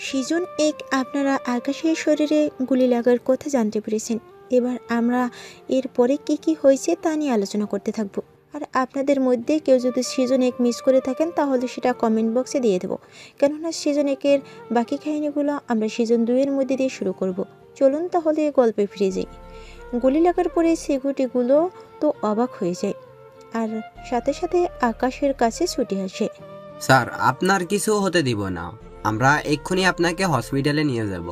Season 1 আপনারা আকাশের শরীরে গুলি লাগার কথা জানতে পেরেছেন। এবার আমরা এরপরে কি হয়েছে তা নিয়ে আলোচনা করতে থাকব। আর আপনাদের মধ্যে কেউ যদি সিজন 1 মিস করে থাকেন তাহলে সেটা কমেন্ট বক্সে দিয়ে দেবো, কেননা সিজন 1-এর বাকি কাহিনীগুলো আমরা সিজন 2-এর মধ্যে দিয়ে শুরু করব। চলুন তাহলে গল্পে ফিরে যাই। গুলি লাগার পরে সিকিউরিটিগুলো তো অবাক হয়ে যায়, আর সাথে সাথে আকাশের কাছে ছুটে আসে। স্যার, আপনার কিছু হতে দিব না, আমরা এক্ষুনি আপনাকে হসপিটালে নিয়ে যাব।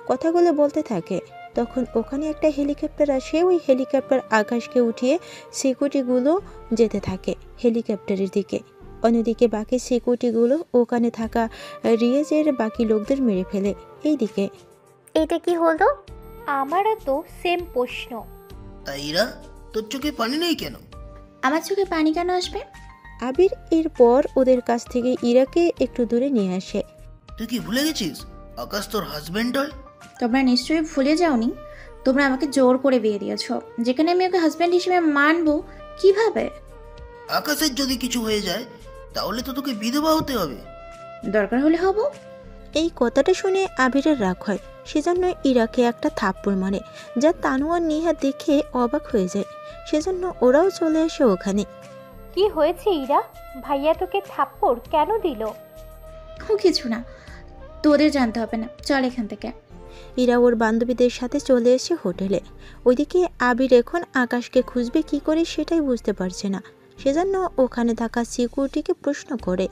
কথাগুলো বলতে থাকে, তখন ওখানে একটা হেলিকপ্টার আসে। ওই হেলিকপ্টার আকাশকে উঠিয়ে সিকিউরিটিগুলো যেতে থাকে হেলিকপ্টারের দিকে। অন্যদিকে বাকি সিকিউরিটিগুলো ওখানে থাকা রিয়াজের বাকি লোকদের মেরে ফেলে। এইদিকে এটা কি হলো? আমারও তো সেম প্রশ্ন। তাইরা, তোর চোখে পানি নেই কেন? আমার চোখে পানি কেন আসবে? আবির এরপর ওদের কাছ থেকে ইরাকে একটু দূরে নিয়ে আসে। তুই কি ভুলে গেছিস আকাশ তোর হাজবেন্ড হয়? তোমরা নিশ্চয়ই ভুলে যাওনি। তোমরা আমাকে জোর করে বিয়ে দিয়েছ, যেখানে আমি ওকে হাজব্যান্ড হিসেবে মানবো কিভাবে? আকাশের যদি কিছু হয়ে যায় তাহলে তো তোকে বিধবা হতে হবে। দরকার হলে হব। এই কথাটা শুনে আবিরের রাগ হয়, সেজন্য ইরাকে একটা থাপ্পড় মারে, যা তানু আর নিহা দেখে অবাক হয়ে যায়। সেজন্য ওরাও চলে আসে ওখানে। কি হয়েছে ইরা? ভাইয়া তোকে থাপ্পড় কেন দিল? ও কিছু না, তোদের জানতে হবে না, চল এখান থেকে। ইরা ওর বান্ধবীদের সাথে চলে এসে হোটেলে। ওইদিকে আবির এখন আকাশকে খুঁজবে কি করে সেটাই বুঝতে পারছে না। সেজন্য ওখানে থাকা সিকিউরিটিকে প্রশ্ন করে।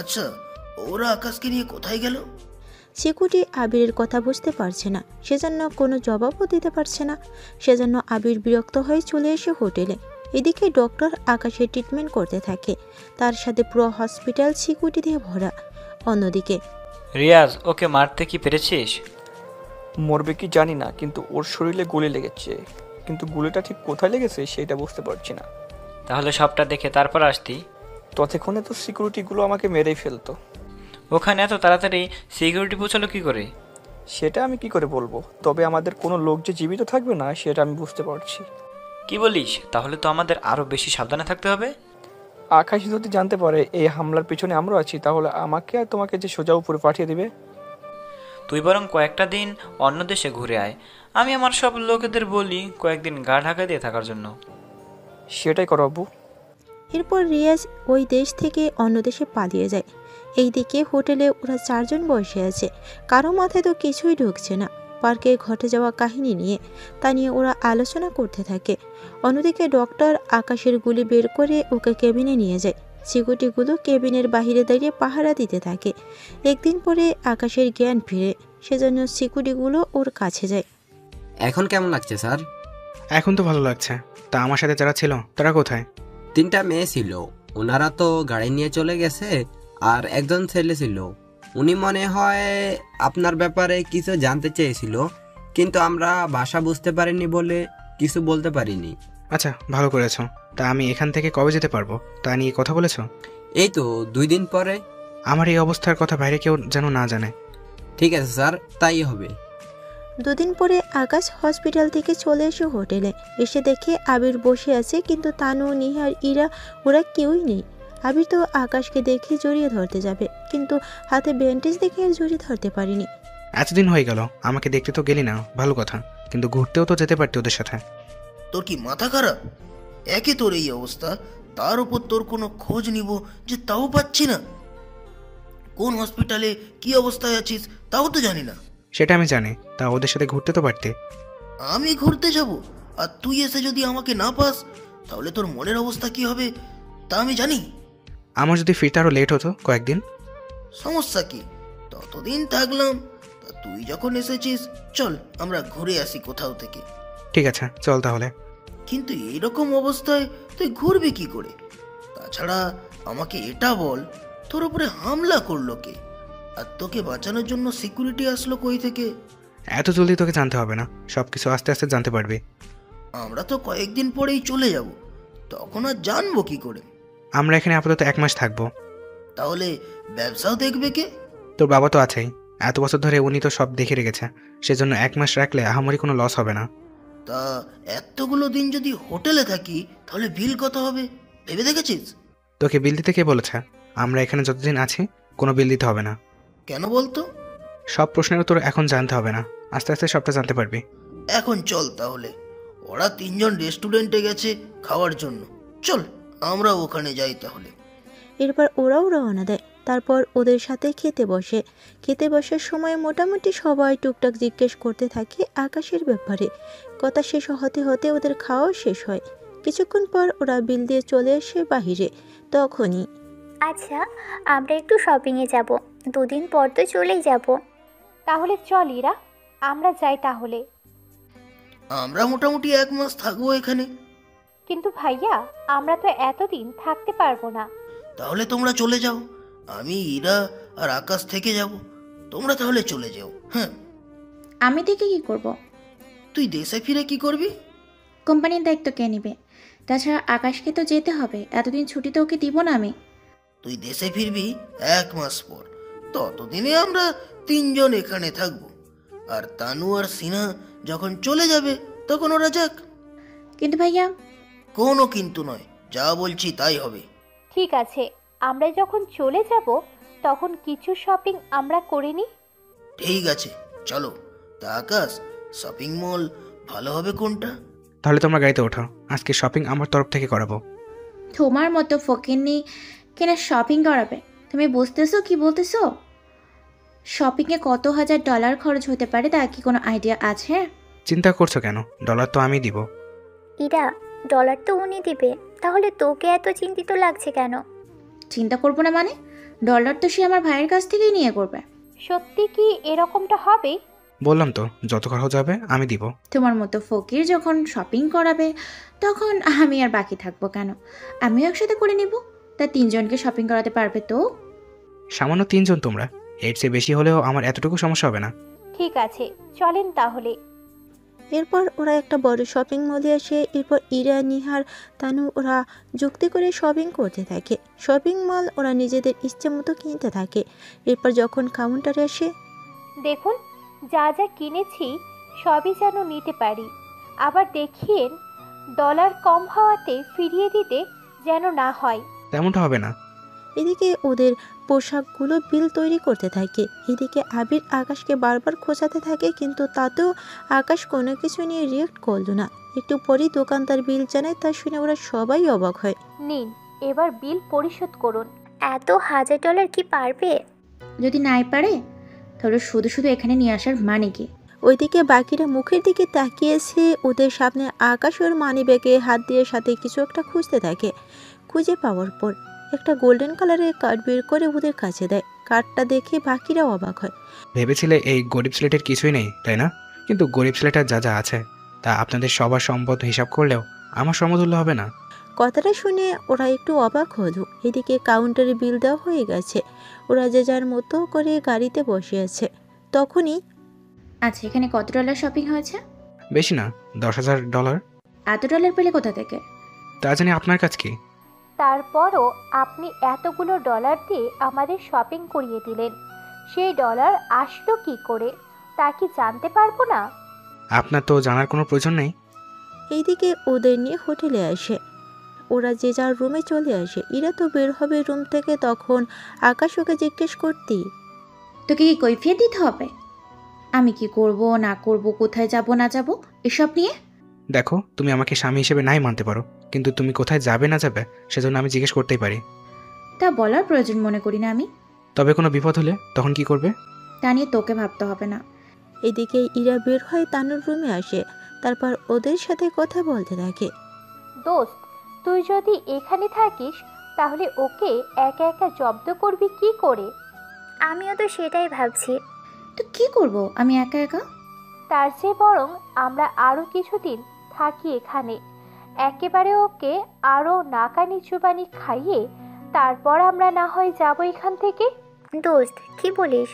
আচ্ছা, ওরা আকাশকে নিয়ে কোথায় গেল? সিকিউরিটি আবিরের কথা বুঝতে পারছে না, সেজন্য কোনো জবাবও দিতে পারছে না। সেজন্য আবির বিরক্ত হয়ে চলে এসে হোটেলে। এদিকে ডক্টর আকাশের ট্রিটমেন্ট করতে থাকে, তার সাথে পুরো হসপিটাল সিকিউরিটি দিয়ে ভরা। অন্যদিকে রিয়াজ, ওকে মারতে কি পেরেছিস? মরবে কি জানি না, কিন্তু ওর শরীরে গুলি লেগেছে, কিন্তু গুলিটা ঠিক কোথায় লেগেছে সেটা বুঝতে পারছি না। তাহলে সবটা দেখে তারপর আসতি। ততক্ষণে তো সিকিউরিটিগুলো আমাকে মেরেই ফেলতো। ওখানে এত তাড়াতাড়ি সিকিউরিটি পৌঁছালো কি করে? সেটা আমি কি করে বলবো, তবে আমাদের কোনো লোক যে জীবিত থাকবে না সেটা আমি বুঝতে পারছি। কি বলিস? তাহলে তো আমাদের আরো বেশি সাবধানে থাকতে হবে। আকাশ যদি জানতে পারে এই হামলার পিছনে আমরা আছি, তাহলে আমাকে আর তোমাকে যে সোজা উপরে পাঠিয়ে দিবে। তুই বরং কয়েকটা দিন অন্য দেশে ঘুরে আয়, আমি আমার সব লোকেদের বলি কয়েকদিন গা ঢাকা দিয়ে থাকার জন্য। সেটাই করো আব্বু। এরপর রিয়াজ ওই দেশ থেকে অন্য দেশে পালিয়ে যায়। এইদিকে হোটেলে ওরা 4 জন বসে আছে, কারো মাথায় তো কিছুই ঢুকছে না পার্কে ঘটে যাওয়া কাহিনী নিয়ে। তা নিয়ে ওরা আলোচনা করতে থাকে। অন্যদিকে ডক্টর আকাশের গুলি বের করে ওকে কেবিনে নিয়ে যায়। সিকিউরিটিগুলো কেবিনের বাইরে দাঁড়িয়ে পাহারা দিতে থাকে। একদিন পরে আকাশের জ্ঞান ফিরে, সেজন্য সিকিউরিটিগুলো ওর কাছে যায়। এখন কেমন লাগছে স্যার? এখন তো ভালো লাগছে। তা আমার সাথে যারা ছিল তারা কোথায়? 3টা মেয়ে ছিল, ওনারা তো গাড়ি নিয়ে চলে গেছে। আর একজন ছেলে ছিল, উনি মনে হয় আপনার ব্যাপারে কিছু জানতে চেয়েছিল, কিন্তু আমরা ভাষা বুঝতে পারিনি বলে কিছু বলতে পারিনি। আচ্ছা, ভালো করেছো। তা আমি এখান থেকে কবে যেতে পারবো তা নিয়ে কথা বলেছো? এই তো 2 দিন পরে। আমার এই অবস্থার কথা বাইরে কেউ যেন না জানে। ঠিক আছে স্যার, তাই হবে। 2 দিন পরে আকাশ হসপিটাল থেকে চলে এসে হোটেলে এসে দেখে আবির বসে আছে, কিন্তু তানু, নিহার, ইরা ওরা কেউই নেই। আবির তো আকাশকে দেখে জড়িয়ে ধরতে যাবে, কিন্তু হাতে ব্যান্ডেজ দেখে আর জড়িয়ে ধরতে পারিনি। এতদিন হয়ে গেল, আমাকে দেখতে তো গেলি না, ভালো কথা, কিন্তু ঘুরতেও তো যেতে পারতি ওদের সাথে। তোর কি মাথা খারাপ? একে তোর এই অবস্থা, তার উপর তোর কোনো খোঁজ নিব যে তাও পাচ্ছি না। কোন হসপিটালে কি অবস্থায় আছিস তাও তো জানি না। সেটা আমি জানি, তা ওদের সাথে ঘুরতে তো পারতে। আমি ঘুরতে যাব আর তুই এসে যদি আমাকে না পাস তাহলে তোর মনের অবস্থা কি হবে তা আমি জানি। আমার যদি ফিরতে আরো লেট হতো কয়েকদিন, সমস্যা কি? ততদিন থাকলাম। তা তুই যখন এসেছিস, চল আমরা ঘুরে আসি কোথাও থেকে। ঠিক আছে, চল তাহলে। কিন্তু এইরকম অবস্থায় তুই ঘুরবি কি করে? তাছাড়া আমাকে এটা বল, তোর উপরে হামলা করলো কে? আর তোকে বাঁচানোর জন্য সিকিউরিটি আসলো কই থেকে? এত জলদি তোকে জানতে হবে না, সবকিছু আস্তে আস্তে জানতে পারবি। আমরা তো কয়েকদিন পরেই চলে যাব, তখন আর জানবো কি করে? আমরা এখানে আপাতত 1 মাস থাকবো। তাহলে ব্যবসাও দেখবে কে? তোর বাবা তো আছেই, এত বছর ধরে উনি তো সব দেখে রেখেছে, সেজন্য 1 মাস রাখলে আহামরি কোনো লস হবে না। তা এতগুলো দিন যদি হোটেলে থাকি তাহলে বিল কত হবে ভেবে দেখেছিস? তোকে বিল দিতে কে বলেছে? আমরা এখানে যতদিন আছি কোনো বিল দিতে হবে না। কেন বলতো? সব প্রশ্নের উত্তর এখন জানতে হবে না, আস্তে আস্তে সবটা জানতে পারবি। এখন চল তাহলে, ওরা 3জন রেস্টুরেন্টে গেছে খাওয়ার জন্য, চল আমরা ওখানে যাই তাহলে। এরপর ওরাও রওনা দেয়। তারপর ওদের সাথে খেতে বসে। খেতে বসার সময় মোটামুটি সবাই টুকটাক জিজ্ঞেস করতে থাকে আকাশের ব্যাপারে। কথা শেষ হতে হতে ওদের খাওয়াও শেষ হয়। কিছুক্ষণ পর ওরা বিল দিয়ে চলে আসে বাহিরে। তখনই আচ্ছা, আমরা একটু শপিংয়ে যাব, 2 দিন পর তো চলেই যাব। তাহলে চল ইরা, আমরা যাই তাহলে। আমরা মোটামুটি 1 মাস থাকবো এখানে। কিন্তু ভাইয়া, আমরা তো এতদিন থাকতে পারবো না। তাহলে তোমরা চলে যাও, আমি, ইরা আর আকাশ থেকে যাব। তোমরা তাহলে চলে যাও। হ্যাঁ, আমি থেকে কি করব? তুই দেশে ফিরে কি করবি? কোম্পানির দায়িত্ব কে নেবে? তাছাড়া আকাশকে তো যেতে হবে, এতদিন ছুটি তো ওকে দিব না আমি। তুই দেশে ফিরবি 1 মাস পর, ততদিনে আমরা 3জন এখানে থাকবো। আর তানু আর সিনহা যখন চলে যাবে তখন ওরা যাক। কিন্তু ভাইয়া, কোনো কিন্তু নয়, যা বলছি তাই হবে। ঠিক আছে, আমরা যখন চলে যাব তখন কিছু শপিং আমরা করে নিই। ঠিক আছে, চলো। তা আকাশ, শপিং মল ভালো হবে কোনটা? তাহলে তোমরা গাড়িতে ওঠো, আজকে শপিং আমার তরফ থেকে করাবো। তোমার মতো ফকিন্নি কেনা শপিং করাবে? তুমি বুঝতেছো কি বলতেছো? শপিংয়ে কত $1000 খরচ হতে পারে তা কি কোনো আইডিয়া আছে? চিন্তা করছো কেন? ডলার তো আমি দিব। ইরা, ডলার তো উনি দিবে, তাহলে তোকে এত চিন্তিত লাগছে কেন? চিন্তা করবো না মানে? ডলার তো সে আমার ভাইয়ের কাছ থেকেই নিয়ে করবে। সত্যি কি এরকমটা হবে? বললাম তো, যত খরচ হবে আমি দিব। তোমার মতো ফকির যখন শপিং করাবে তখন আমি আর বাকি থাকবো কেন? আমিও একসাথে করে নিব। তা 3জনকে শপিং করাতে পারবে তো? সামান্য 3জন তোমরা, এর চেয়ে বেশি হলেও আমার এতটুকু সমস্যা হবে না। ঠিক আছে, চলেন তাহলে। এরপর ওরা একটা বড় শপিং মলে আসে। এরপর ইরা, নিহার, তানু ওরা যুক্তি করে শপিং করতে থাকে। শপিং মল ওরা নিজেদের ইচ্ছে মতো কিনতে থাকে। এরপর যখন কাউন্টারে আসে, দেখুন, যা যা কিনেছি সবই যেন নিতে পারি। আবার দেখিয়েন, ডলার কম হওয়াতে ফিরিয়ে দিতে যেন না হয়। তেমনটা হবে না। এদিকে ওদের পোশাকগুলো বিল তৈরি করতে থাকে। এদিকে আবির আকাশকে বারবার খোঁচাতে থাকে, কিন্তু তাতেও আকাশ কোনো কিছু নিয়ে রিয়েক্ট করলো না। একটু পরেই দোকানদার বিল জানায়, তা শুনে ওরা সবাই অবাক হয়। নিন, এবার বিল পরিশোধ করুন। এত $1000 কি পারবে? যদি নাই পারে তাহলে শুধু শুধু এখানে নিয়ে আসার মানে কি? ওইদিকে বাকিরা মুখের দিকে তাকিয়েছে। ওদের সামনে আকাশ ওর মানিব্যাগে হাত দিয়ে সাথে কিছু একটা খুঁজতে থাকে। খুঁজে পাওয়ার পর একটা গোল্ডেন কালারের কার্ড বের করে ওদের কাছে দেয়। কার্ডটা দেখে বাকিরাও অবাক হয়। ভেবেছিলে এই গরিব ছেলেটার কিছুই নেই, তাই না? কিন্তু গরিব ছেলেটার যা যা আছে তা আপনাদের সবার সম্পদ হিসাব করলেও আমার সমতুল্য হবে না। কথাটা শুনে ওরা একটু অবাক হলো। এদিকে কাউন্টারে বিল দেওয়া হয়ে গেছে। ওরা যে যার মতো করে গাড়িতে বসে আছে। তখনই আচ্ছা, এখানে কত ডলার শপিং হয়েছে? বেশি না, $10,000। এত ডলার পেলে কোথা থেকে? তা জানি আপনার কাছে কি? তারপরও আপনি এতগুলো ডলার দিয়ে আমাদের শপিং করিয়ে দিলেন। সেই ডলার আসলো কি করে তা কি জানতে পারবো না? আপনার তো জানার কোনো প্রয়োজন নেই। এইদিকে ওদের নিয়ে হোটেলে আসে। ওরা যে যার রুমে চলে আসে। ইরা তো বের হবে রুম থেকে, তখন আকাশ ওকে জিজ্ঞেস করতেই, তোকে কি কৈফিয়ত দিতে হবে আমি কি করব না করব, কোথায় যাব না যাব এসব নিয়ে? দেখো, তুমি আমাকে স্বামী হিসেবে নাই মানতে পারো, কিন্তু তুমি কোথায় যাবে না যাবে সেজন্য আমি জিজ্ঞেস করতেই পারি। তা বলার প্রয়োজন মনে করি না আমি। তবে কোনো বিপদ হলে তখন কি করবে? তা নিয়ে তোকে ভাবতে হবে না। এদিকে ইরা বের হয়ে তানুর রুমে আসে। তারপর ওদের সাথে কথা বলতে থাকে। দোস্ত, তুই যদি এখানে থাকিস তাহলে ওকে একা একা জব্দ করবি কি করে? আমিও তো সেটাই ভাবছি। তো কি করব আমি একা একা? তার চেয়ে বরং আমরা আরও কিছুদিন থাকি এখানে। একেবারে ওকে আরও নাকানি চুবানি খাইয়ে তারপর আমরা না হয় যাব এখান থেকে। দোস্ত, কি বলিস?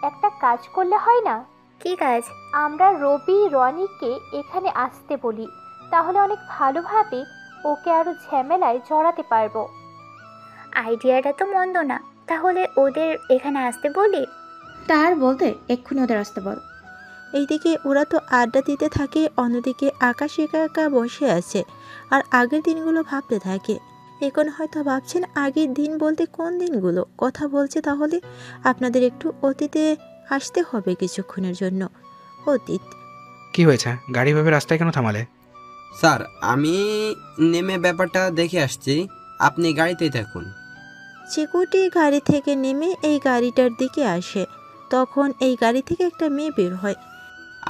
একটা কাজ করলে হয় না? কি কাজ? আমরা রবি রনিকে এখানে আসতে বলি, তাহলে অনেক ভালোভাবে ওকে আরও ঝামেলায় জড়াতে পারবো। আইডিয়াটা তো মন্দ না, তাহলে ওদের এখানে আসতে বলি। তার বলতে এক্ষুনি ওদের আসতে বল। এইদিকে ওরা তো আড্ডা দিতে থাকে, অন্যদিকে আকাশ একা একা বসে আছে আর আগের দিনগুলো ভাবতে থাকে। এখন হয়তো ভাবছেন আগের দিন বলতে কোন দিনগুলো কথা বলছে, তাহলে আপনাদের একটু অতীতে আসতে হবে কিছুক্ষণের জন্য। অতীত। কি হয়েছে? গাড়ি ভেবে রাস্তায় কেন থামালে? স্যার আমি নেমে ব্যাপারটা দেখে আসছি, আপনি গাড়িতেই থাকুন। সিকিউরিটি গাড়ি থেকে নেমে এই গাড়িটার দিকে আসে। তখন এই গাড়ি থেকে একটা মেয়ে বের হয়।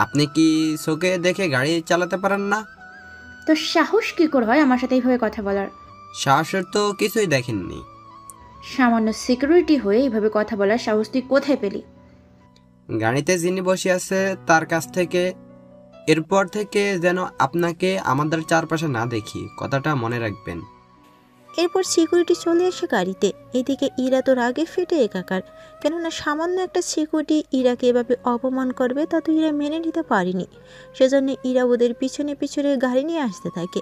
আপনি কি চোখে দেখে গাড়ি চালাতে পারেন না? তো সাহস কি করে হয় আমার সাথে এইভাবে কথা বলার? সাহসের তো কিছুই দেখেননি। সামান্য সিকিউরিটি হয়ে এইভাবে কথা বলার সাহস তুই কোথায় পেলি? গাড়িতে যিনি বসে আছে তার কাছ থেকে। এরপর থেকে যেন আপনাকে আমাদের চারপাশে না দেখি, কথাটা মনে রাখবেন। এরপর সিকিউরিটি চলে আসে গাড়িতে। এদিকে ইরা তো রাগে ফেটে একাকার, কেননা সামান্য একটা সিকিউরিটি ইরাকে এভাবে অপমান করবে তা তো ইরা মেনে নিতে পারেনি। সেজন্য ইরা ওদের পিছনে পিছনে গাড়ি নিয়ে আসতে থাকে।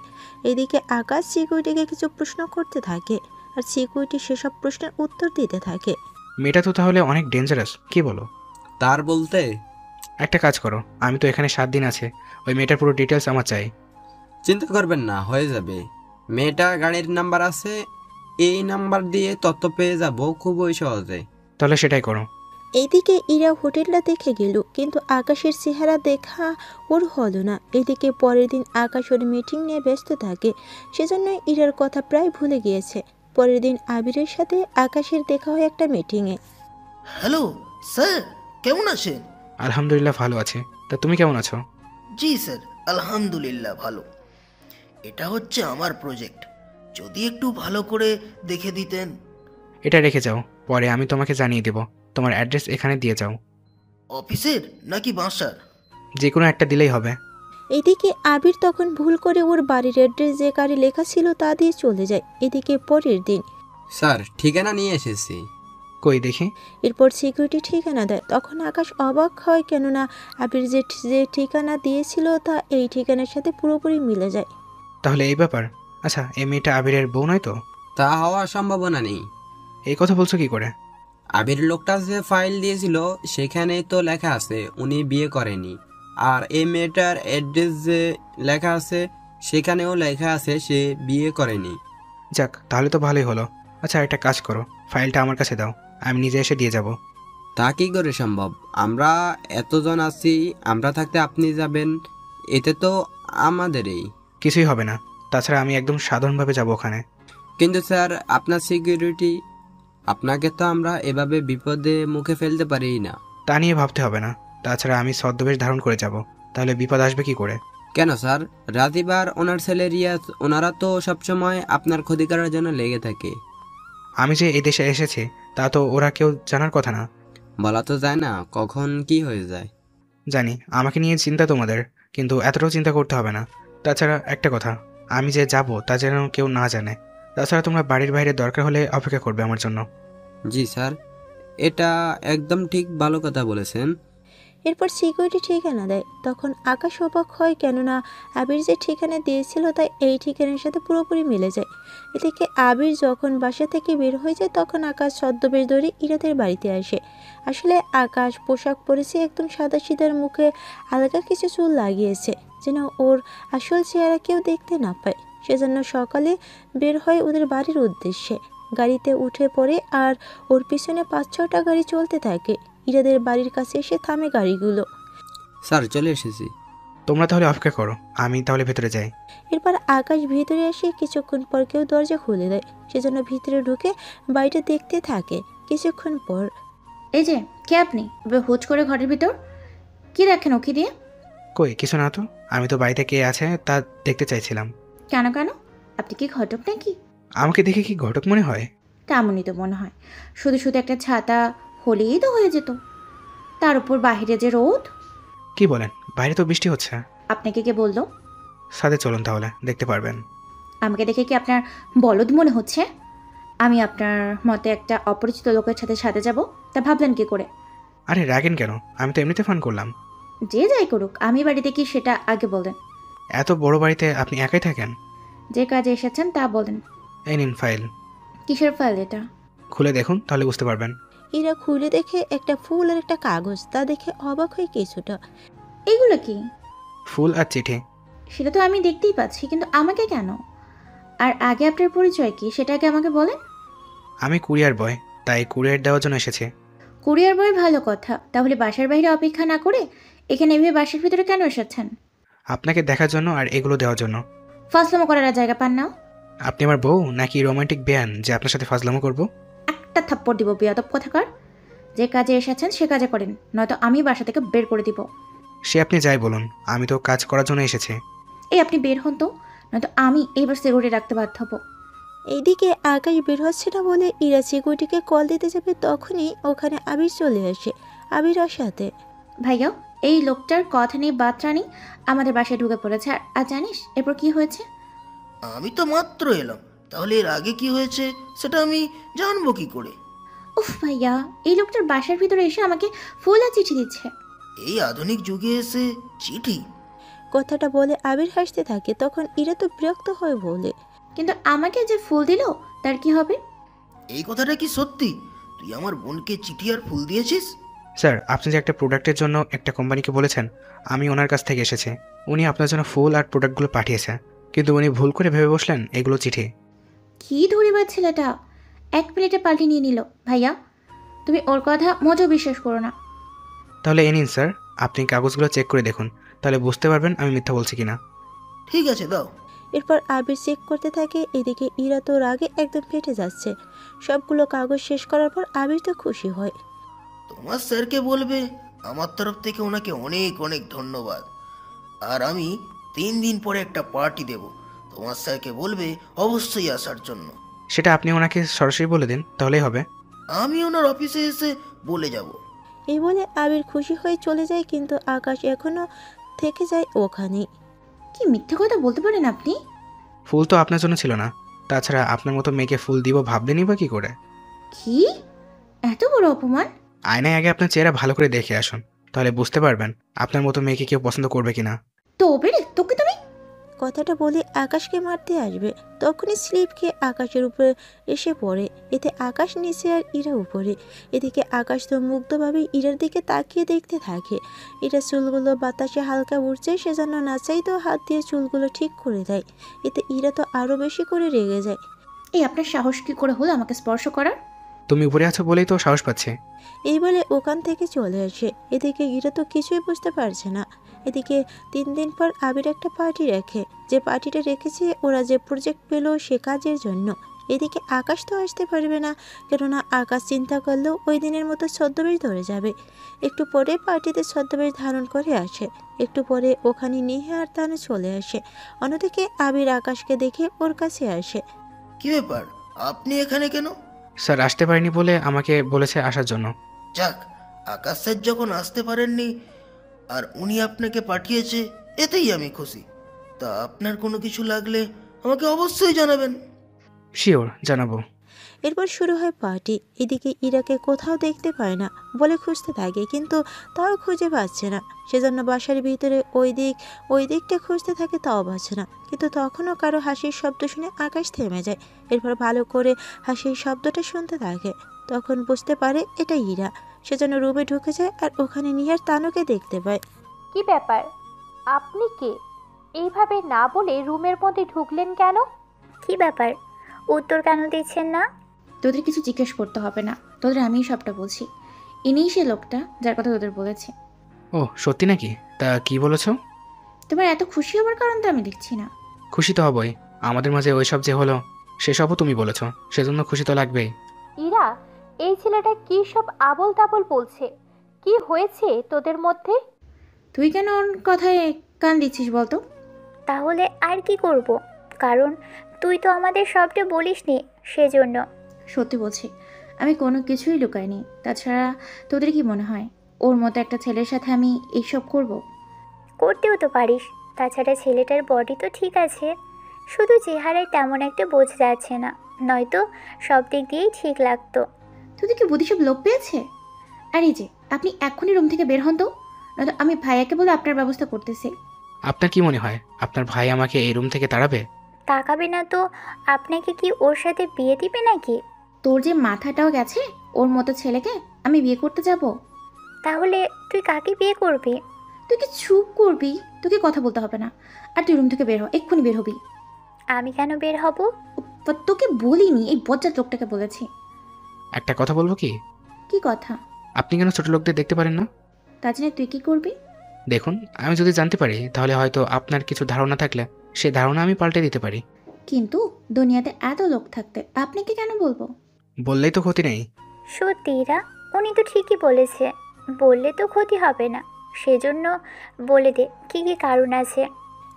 এদিকে আকাশ সিকিউরিটিকে কিছু প্রশ্ন করতে থাকে, আর সিকিউরিটি সেসব প্রশ্নের উত্তর দিতে থাকে। মেয়েটা তো তাহলে অনেক ডেঞ্জারাস, কি বলো? তার বলতে একটা কাজ করো, আমি তো এখানে 7 দিন আছে, ওই মেয়েটার পুরো ডিটেলস আমার চাই। চিন্তা করবেন না, হয়ে যাবে। মেয়েটা গাড়ির নাম্বার আছে, এই নাম্বার দিয়ে তথ্য পেয়ে যাব খুবই সহজে। তাহলে সেটাই করো। এইদিকে ইরা হোটেলটা দেখে গেল, কিন্তু আকাশের চেহারা দেখা ওর হলো না। এদিকে পরের দিন আকাশ ওর মিটিং নিয়ে ব্যস্ত থাকে, সেজন্য ইরার কথা প্রায় ভুলে গিয়েছে। পরের দিন আবিরের সাথে আকাশের দেখা হয় একটা মিটিংয়ে। হ্যালো স্যার, কেমন আছেন? আলহামদুলিল্লাহ ভালো আছে, তা তুমি কেমন আছো? জি স্যার, আলহামদুলিল্লাহ ভালো। এটা হচ্ছে আমার প্রজেক্ট, যদি একটু ভালো করে দেখে দিতেন। এটা রেখে যাও, পরে আমি তোমাকে জানিয়ে দেব। তোমার অ্যাড্রেস এখানে দিয়ে যাও। অফিসের নাকি বাসার? যে কোনো একটা দিলেই হবে। এদিকে আবির তখন ভুল করে ওর বাড়ির অ্যাড্রেস যে গাড়ি লেখা ছিল তা দিয়ে চলে যায়। এদিকে পরের দিন স্যার ঠিকানা নিয়ে এসেছি। কই দেখি। এরপর সিকিউরিটি ঠিকানা দেয়। তখন আকাশ অবাক হয়, কেননা আবির যে যে ঠিকানা দিয়েছিল তা এই ঠিকানার সাথে পুরোপুরি মিলে যায়। তাহলে এই ব্যাপার। আচ্ছা, এই মেয়েটা আবিরের বউ নয় তো? তা হওয়ার সম্ভাবনা নেই। এই কথা বলছো কি করে? আবির লোকটা যে ফাইল দিয়েছিল সেখানে তো লেখা আছে উনি বিয়ে করেনি, আর এই মেয়েটার অ্যাড্রেস যে লেখা আছে সেখানেও লেখা আছে সে বিয়ে করেনি। যাক, তাহলে তো ভালোই হলো। আচ্ছা, একটা কাজ করো, ফাইলটা আমার কাছে দাও, আমি নিজে এসে দিয়ে যাব। তা কি করে সম্ভব? আমরা এতজন আছি, আমরা থাকতে আপনি যাবেন, এতে তো আমাদেরই কিছুই হবে না, তাছাড়া আমি একদম সাধারণভাবে যাব ওখানে। কিন্তু স্যার আপনার সিকিউরিটি, আপনাকে তো আমরা এভাবে বিপদে মুখে ফেলতে পারি না। তা নিয়ে ভাবতে হবে না, তাছাড়া আমি ছদ্মবেশ ধারণ করে যাব, তাহলে বিপদ আসবে কি করে? কেন স্যার? রাতিবার ওনার ছেলে রিয়াজ, ওনারা তো সবসময় আপনার ক্ষতি করার জন্য লেগে থাকে। আমি যে এই দেশে এসেছি তা তো ওরা কেউ জানার কথা না। বলা তো যায় না কখন কি হয়ে যায়। জানি আমাকে নিয়ে চিন্তা তোমাদের, কিন্তু এতটাও চিন্তা করতে হবে না। তাছাড়া একটা কথা, আমি যে যাব তা যেন কেউ না জানে। তাছাড়া তোমরা বাড়ির বাইরে দরকার হলে অপেক্ষা করবে আমার জন্য। জি স্যার, এটা একদম ঠিক, ভালো কথা বলেছেন। এরপর সিকিউরিটি ঠিকানা দেয়। তখন আকাশ অবাক হয়, কেননা আবির যে ঠিকানা দিয়েছিল তা এই ঠিকানার সাথে পুরোপুরি মিলে যায়। এদিকে আবির যখন বাসা থেকে বের হয়ে যায় তখন আকাশ ছদ্মবেশ ধরে ইরাদের বাড়িতে আসে। আসলে আকাশ পোশাক পরেছে একদম সাদাসিধার, মুখে হালকা কিছু চুল লাগিয়েছে যেন ওর আসল চেহারা কেউ দেখতে না পায়। সেজন্য সকালে বের হয় ওদের বাড়ির উদ্দেশ্যে। গাড়িতে উঠে পড়ে আর ওর পিছনে 5-6টা গাড়ি চলতে থাকে। ইরাদের বাড়ির কাছে এসে থামে গাড়িগুলো। স্যার চলে এসেছি। তোমরা তাহলে অপেক্ষা করো, আমি তাহলে ভেতরে যাই। এরপর আকাশ ভিতরে এসে কিছুক্ষণ পর কেউ দরজা খুলে দেয়, সেজন্য ভিতরে ঢুকে বাড়িটা দেখতে থাকে। কিছুক্ষণ পর এই যে কে আপনি? এবার হুট করে ঘরের ভিতর কি দেখেন ওকে দিয়ে? কই কিছু না তো, আমি তো বাড়িতে কে আছে তা দেখতে চাইছিলাম। কেন কেন? আপনি কি ঘটক নাকি? আমাকে দেখে কি ঘটক মনে হয়? তেমনই তো মনে হয়। শুধু শুধু একটা ছাতা হলেই তো হয়ে যেত, তার উপর বাহিরে যে রোদ। কি বলেন, বাইরে তো বৃষ্টি হচ্ছে। আপনাকে কে বললো? সাথে চলুন তাহলে, দেখতে পারবেন। আমাকে দেখে কি আপনার বলদ মনে হচ্ছে? আমি আপনার মতে একটা অপরিচিত লোকের সাথে সাথে যাব, তা ভাবলেন কি করে? আরে রাগেন কেন, আমি তো এমনিতে ফোন করলাম। যে যাই করুক, আমি বাড়িতে কি সেটা আগে বলেন। এত বড় বাড়িতে আপনি একাই থাকেন? যে কাজে এসেছেন তা বলেন। এই নিন ফাইল। কিসের ফাইল এটা? খুলে দেখুন, তাহলে বুঝতে পারবেন। এরা খুলে দেখে একটা ফুল আর একটা কাগজ। তা দেখে অবাক হয় কিছুটা। এইগুলো কি? ফুল আর চিঠি। সেটা তো আমি দেখতেই পাচ্ছি, কিন্তু আমাকে কেন? আর আগে আপনার পরিচয় কি সেটা আগে আমাকে বলেন। আমি কুরিয়ার বয়, তাই কুরিয়ার দেওয়ার জন্য এসেছি। কুরিয়ার বয় ভালো কথা, তাহলে বাসার বাইরে অপেক্ষা না করে এখানে এভাবে বাসার ভিতরে কেন এসেছেন? আপনাকে দেখার জন্য আর এগুলো দেওয়ার জন্য। ফাজলামো করার আর জায়গা পান না? আপনি আমার বউ নাকি রোমান্টিক বেয়ান যে আপনার সাথে ফাজলামো করব? একটা থাপ্পড় দিব বেয়াদব কথাকার। যে কাজে এসেছেন সে কাজে করেন, নয়তো আমি বাসা থেকে বের করে দিব। সে আপনি যাই বলুন, আমি তো কাজ করার জন্য এসেছি। এই আপনি বের হন তো, নয়তো আমি এইবার সিকিউরিটি রাখতে বাধ্য হব। এইদিকে আকাশ বের হচ্ছে না বলে ইরা সিকিউরিটিকে কল দিতে যাবে, তখনই ওখানে আবির চলে আসে আবিরের সাথে। ভাইয়া, এই লোকটার কথা নেই বার্তা নেই আমাদের বাসায় ঢুকে পড়েছে। আর জানিস এরপর কি হয়েছে? আমি তো মাত্র এলাম, তাহলে এর আগে কি হয়েছে সেটা আমি জানবো কি করে? উফ ভাইয়া, এই লোকটার বাসার ভিতরে এসে আমাকে ফুল আর চিঠি দিচ্ছে। এই আধুনিক যুগে এসে চিঠি? কথাটা বলে আবির হাসতে থাকে, তখন ইরা তো বিরক্ত হয়ে বলে, কিন্তু আমাকে যে ফুল দিল তার কি হবে? এই কথাটা কি সত্যি? তুই আমার বোনকে চিঠি আর ফুল দিয়েছিস? স্যার, আপনি যে একটা প্রোডাক্টের জন্য একটা কোম্পানিকে বলেছেন, আমি ওনার কাছ থেকে এসেছি। উনি আপনার জন্য ফুল আর প্রোডাক্টগুলো পাঠিয়েছে, কিন্তু উনি ভুল করে ভেবে বসলেন এগুলো চিঠি। কি ধরিবার ছেলেটা 1 মিনিটে পাল্টে নিয়ে নিল। ভাইয়া, তুমি ওর কথা মোটেও বিশ্বাস করো না। তাহলে এ নিন স্যার, আপনি কাগজগুলো চেক করে দেখুন, তাহলে বুঝতে পারবেন আমি মিথ্যা বলছি কিনা। ঠিক আছে, দাও। এরপর আবির চেক করতে থাকে। এদিকে ইরা তো রাগে একদম ফেটে যাচ্ছে। সবগুলো কাগজ শেষ করার পর আবির তো খুশি হয়। তোমার স্যারকে বলবে আমার তরফ থেকে ওনাকে অনেক অনেক ধন্যবাদ। আর আমি 3 দিন পরে একটা পার্টি দেব, তোমার স্যারকে বলবে অবশ্যই আসার জন্য। সেটা আপনি ওনাকে সরাসরি বলে দিন, তাহলেই হবে। আমি ওনার অফিসে এসে বলে যাব। এই বলে আবির খুশি হয়ে চলে যায়, কিন্তু আকাশ এখনো থেকে যায় ওখানেই। কি মিথ্যা কথা বলতে পারেন আপনি? ফুল তো আপনার জন্য ছিল না, তাছাড়া আপনার মতো মেয়েকে ফুল দিব ভাবলেনই বা কী করে? কি এত বড় অপমান! আয়নায় আগে আপনার চেহারা ভালো করে দেখে আসুন, তাহলে বুঝতে পারবেন আপনার মতো মেয়েকে কেউ পছন্দ করবে কিনা। তো বেরে তোকে তুমি! কথাটা বলে আকাশকে মারতে আসবে, তখনই স্লিপ খেয়ে আকাশের উপরে এসে পড়ে। এতে আকাশ নিচে আর ইরা উপরে। এদিকে আকাশ তো মুগ্ধভাবে ইরার দিকে তাকিয়ে দেখতে থাকে। ইরা চুলগুলো বাতাসে হালকা উড়ছে, সেজন্য নাচাইতেও হাত দিয়ে চুলগুলো ঠিক করে দেয়। এতে ইরা তো আরও বেশি করে রেগে যায়। এই আপনার সাহস কি করে হলো আমাকে স্পর্শ করার? তুমি উপরে আছো বলেই তো সাহস পাচ্ছে। এই বলে ওখান থেকে চলে আসে। এদিকে ইরা তো কিছুই বুঝতে পারছে না। এদিকে 3 দিন পর আবির একটা পার্টি রাখে। যে পার্টিটা রেখেছে ওরা যে প্রজেক্ট পেল সে কাজের জন্য। এদিকে আকাশ তো আসতে পারবে না, কেননা আকাশ চিন্তা করলেও ওই দিনের মতো ছদ্মবেশ ধরে যাবে। একটু পরে পার্টিতে ছদ্মবেশ ধারণ করে আসে। একটু পরে ওখানে নিহা আর তানু চলে আসে। অন্যদিকে আবির আকাশকে দেখে ওর কাছে আসে। কি ব্যাপার, আপনি এখানে কেন? স্যার আসতে পারিনি বলে আমাকে বলেছে আসার জন্য। যাক, আকাশ স্যার যখন আসতে পারেননি আর উনি আপনাকে পাঠিয়েছে, এতেই আমি খুশি। তা আপনার কোনো কিছু লাগলে আমাকে অবশ্যই জানাবেন। শিওর, জানাবো। এরপর শুরু হয় পার্টি। এদিকে ইরাকে কোথাও দেখতে পায় না বলে খুঁজতে থাকে, কিন্তু তাও খুঁজে পাচ্ছে না। সেজন্য বাসার ভিতরে ওই দিকটা খুঁজতে থাকে, তাও পাচ্ছে না। কিন্তু তখনও কারো হাসির শব্দ শুনে আকাশ থেমে যায়। এরপর ভালো করে হাসির শব্দটা শুনতে থাকে, তখন বুঝতে পারে এটা ইরা। সেজন্য রুমে ঢুকে যায় আর ওখানে নিহার তানুকে দেখতে পায়। কি ব্যাপার, আপনি কে? এইভাবে না বলে রুমের মধ্যে ঢুকলেন কেন? কি ব্যাপার, উত্তর কেন দিচ্ছেন না? তোদের কিছু জিজ্ঞেস করতে হবে না, তোদের আমি সবটা বলছি। ইনিই সে লোকটা যার কথা তোদের বলেছে। ও সত্যি নাকি? তা কি বলেছো? তোমার এত খুশি হওয়ার কারণ তো আমি দেখছি না। খুশি তো হবই, আমাদের মাঝে ওইসব যে হলো সেসবও তুমি বলেছো, সেজন্য খুশি তো লাগবেই। ইরা, এই ছেলেটা কি সব আবল তাবল বলছে? কি হয়েছে তোদের মধ্যে? তুই কেন ওর কথায় কান দিচ্ছিস বলতো? তাহলে আর কি করব? কারণ তুই তো আমাদের সবটা বলিসনি, সেজন্য। সত্যি বলছি, আমি কোনো কিছুই লুকাইনি। তাছাড়া তোদের কি মনে হয় ওর মতো একটা ছেলের সাথে আমি এইসব করব? করতেও তো পারিস। তাছাড়া ছেলেটার বডি তো ঠিক আছে, শুধু চেহারায় তেমন একটা বোঝা যাচ্ছে না, নয়তো সব দিক দিয়েই ঠিক লাগতো। তোদের কি বুদ্ধি সব লোপ পেয়েছে? আর এই যে আপনি এক্ষুনি রুম থেকে বের হন তো, নয়তো আমি ভাইয়াকে বলে আপনার ব্যবস্থা করতেছি। আপনার কি মনে হয় আপনার ভাই আমাকে এই রুম থেকে তাড়াবে? তাকাবে না তো আপনাকে কি ওর সাথে বিয়ে দিবে নাকি? তোর যে মাথাটাও গেছে, ওর মতো ছেলেকে আমি বিয়ে করতে যাব? তাহলে তুই কাকে বিয়ে করবি? তুই কি চুপ করবি? তোকে কথা বলতে হবে না। আর তুই রুম থেকে বের হ, এক্ষুনি বের হবি। আমি কেন বের হব? তোকে বলিনি, এই বজ্জাত লোকটাকে বলেছি। একটা কথা বলবো কি? কি কথা? আপনি কেন ছোট লোকদের দেখতে পারেন না? তাজনে তুই কি করবি? দেখুন, আমি যদি জানতে পারি তাহলে হয়তো আপনার কিছু ধারণা থাকলে সেই ধারণা আমি পাল্টে দিতে পারি। কিন্তু দুনিয়াতে এত লোক থাকতে আপনাকে কেন বলবো? বললেই তো ক্ষতি নেই। সত্যি ইরা, উনি তো ঠিকই বলেছে, বললে তো ক্ষতি হবে না, সেজন্য বলে দে কি কি কারণ আছে।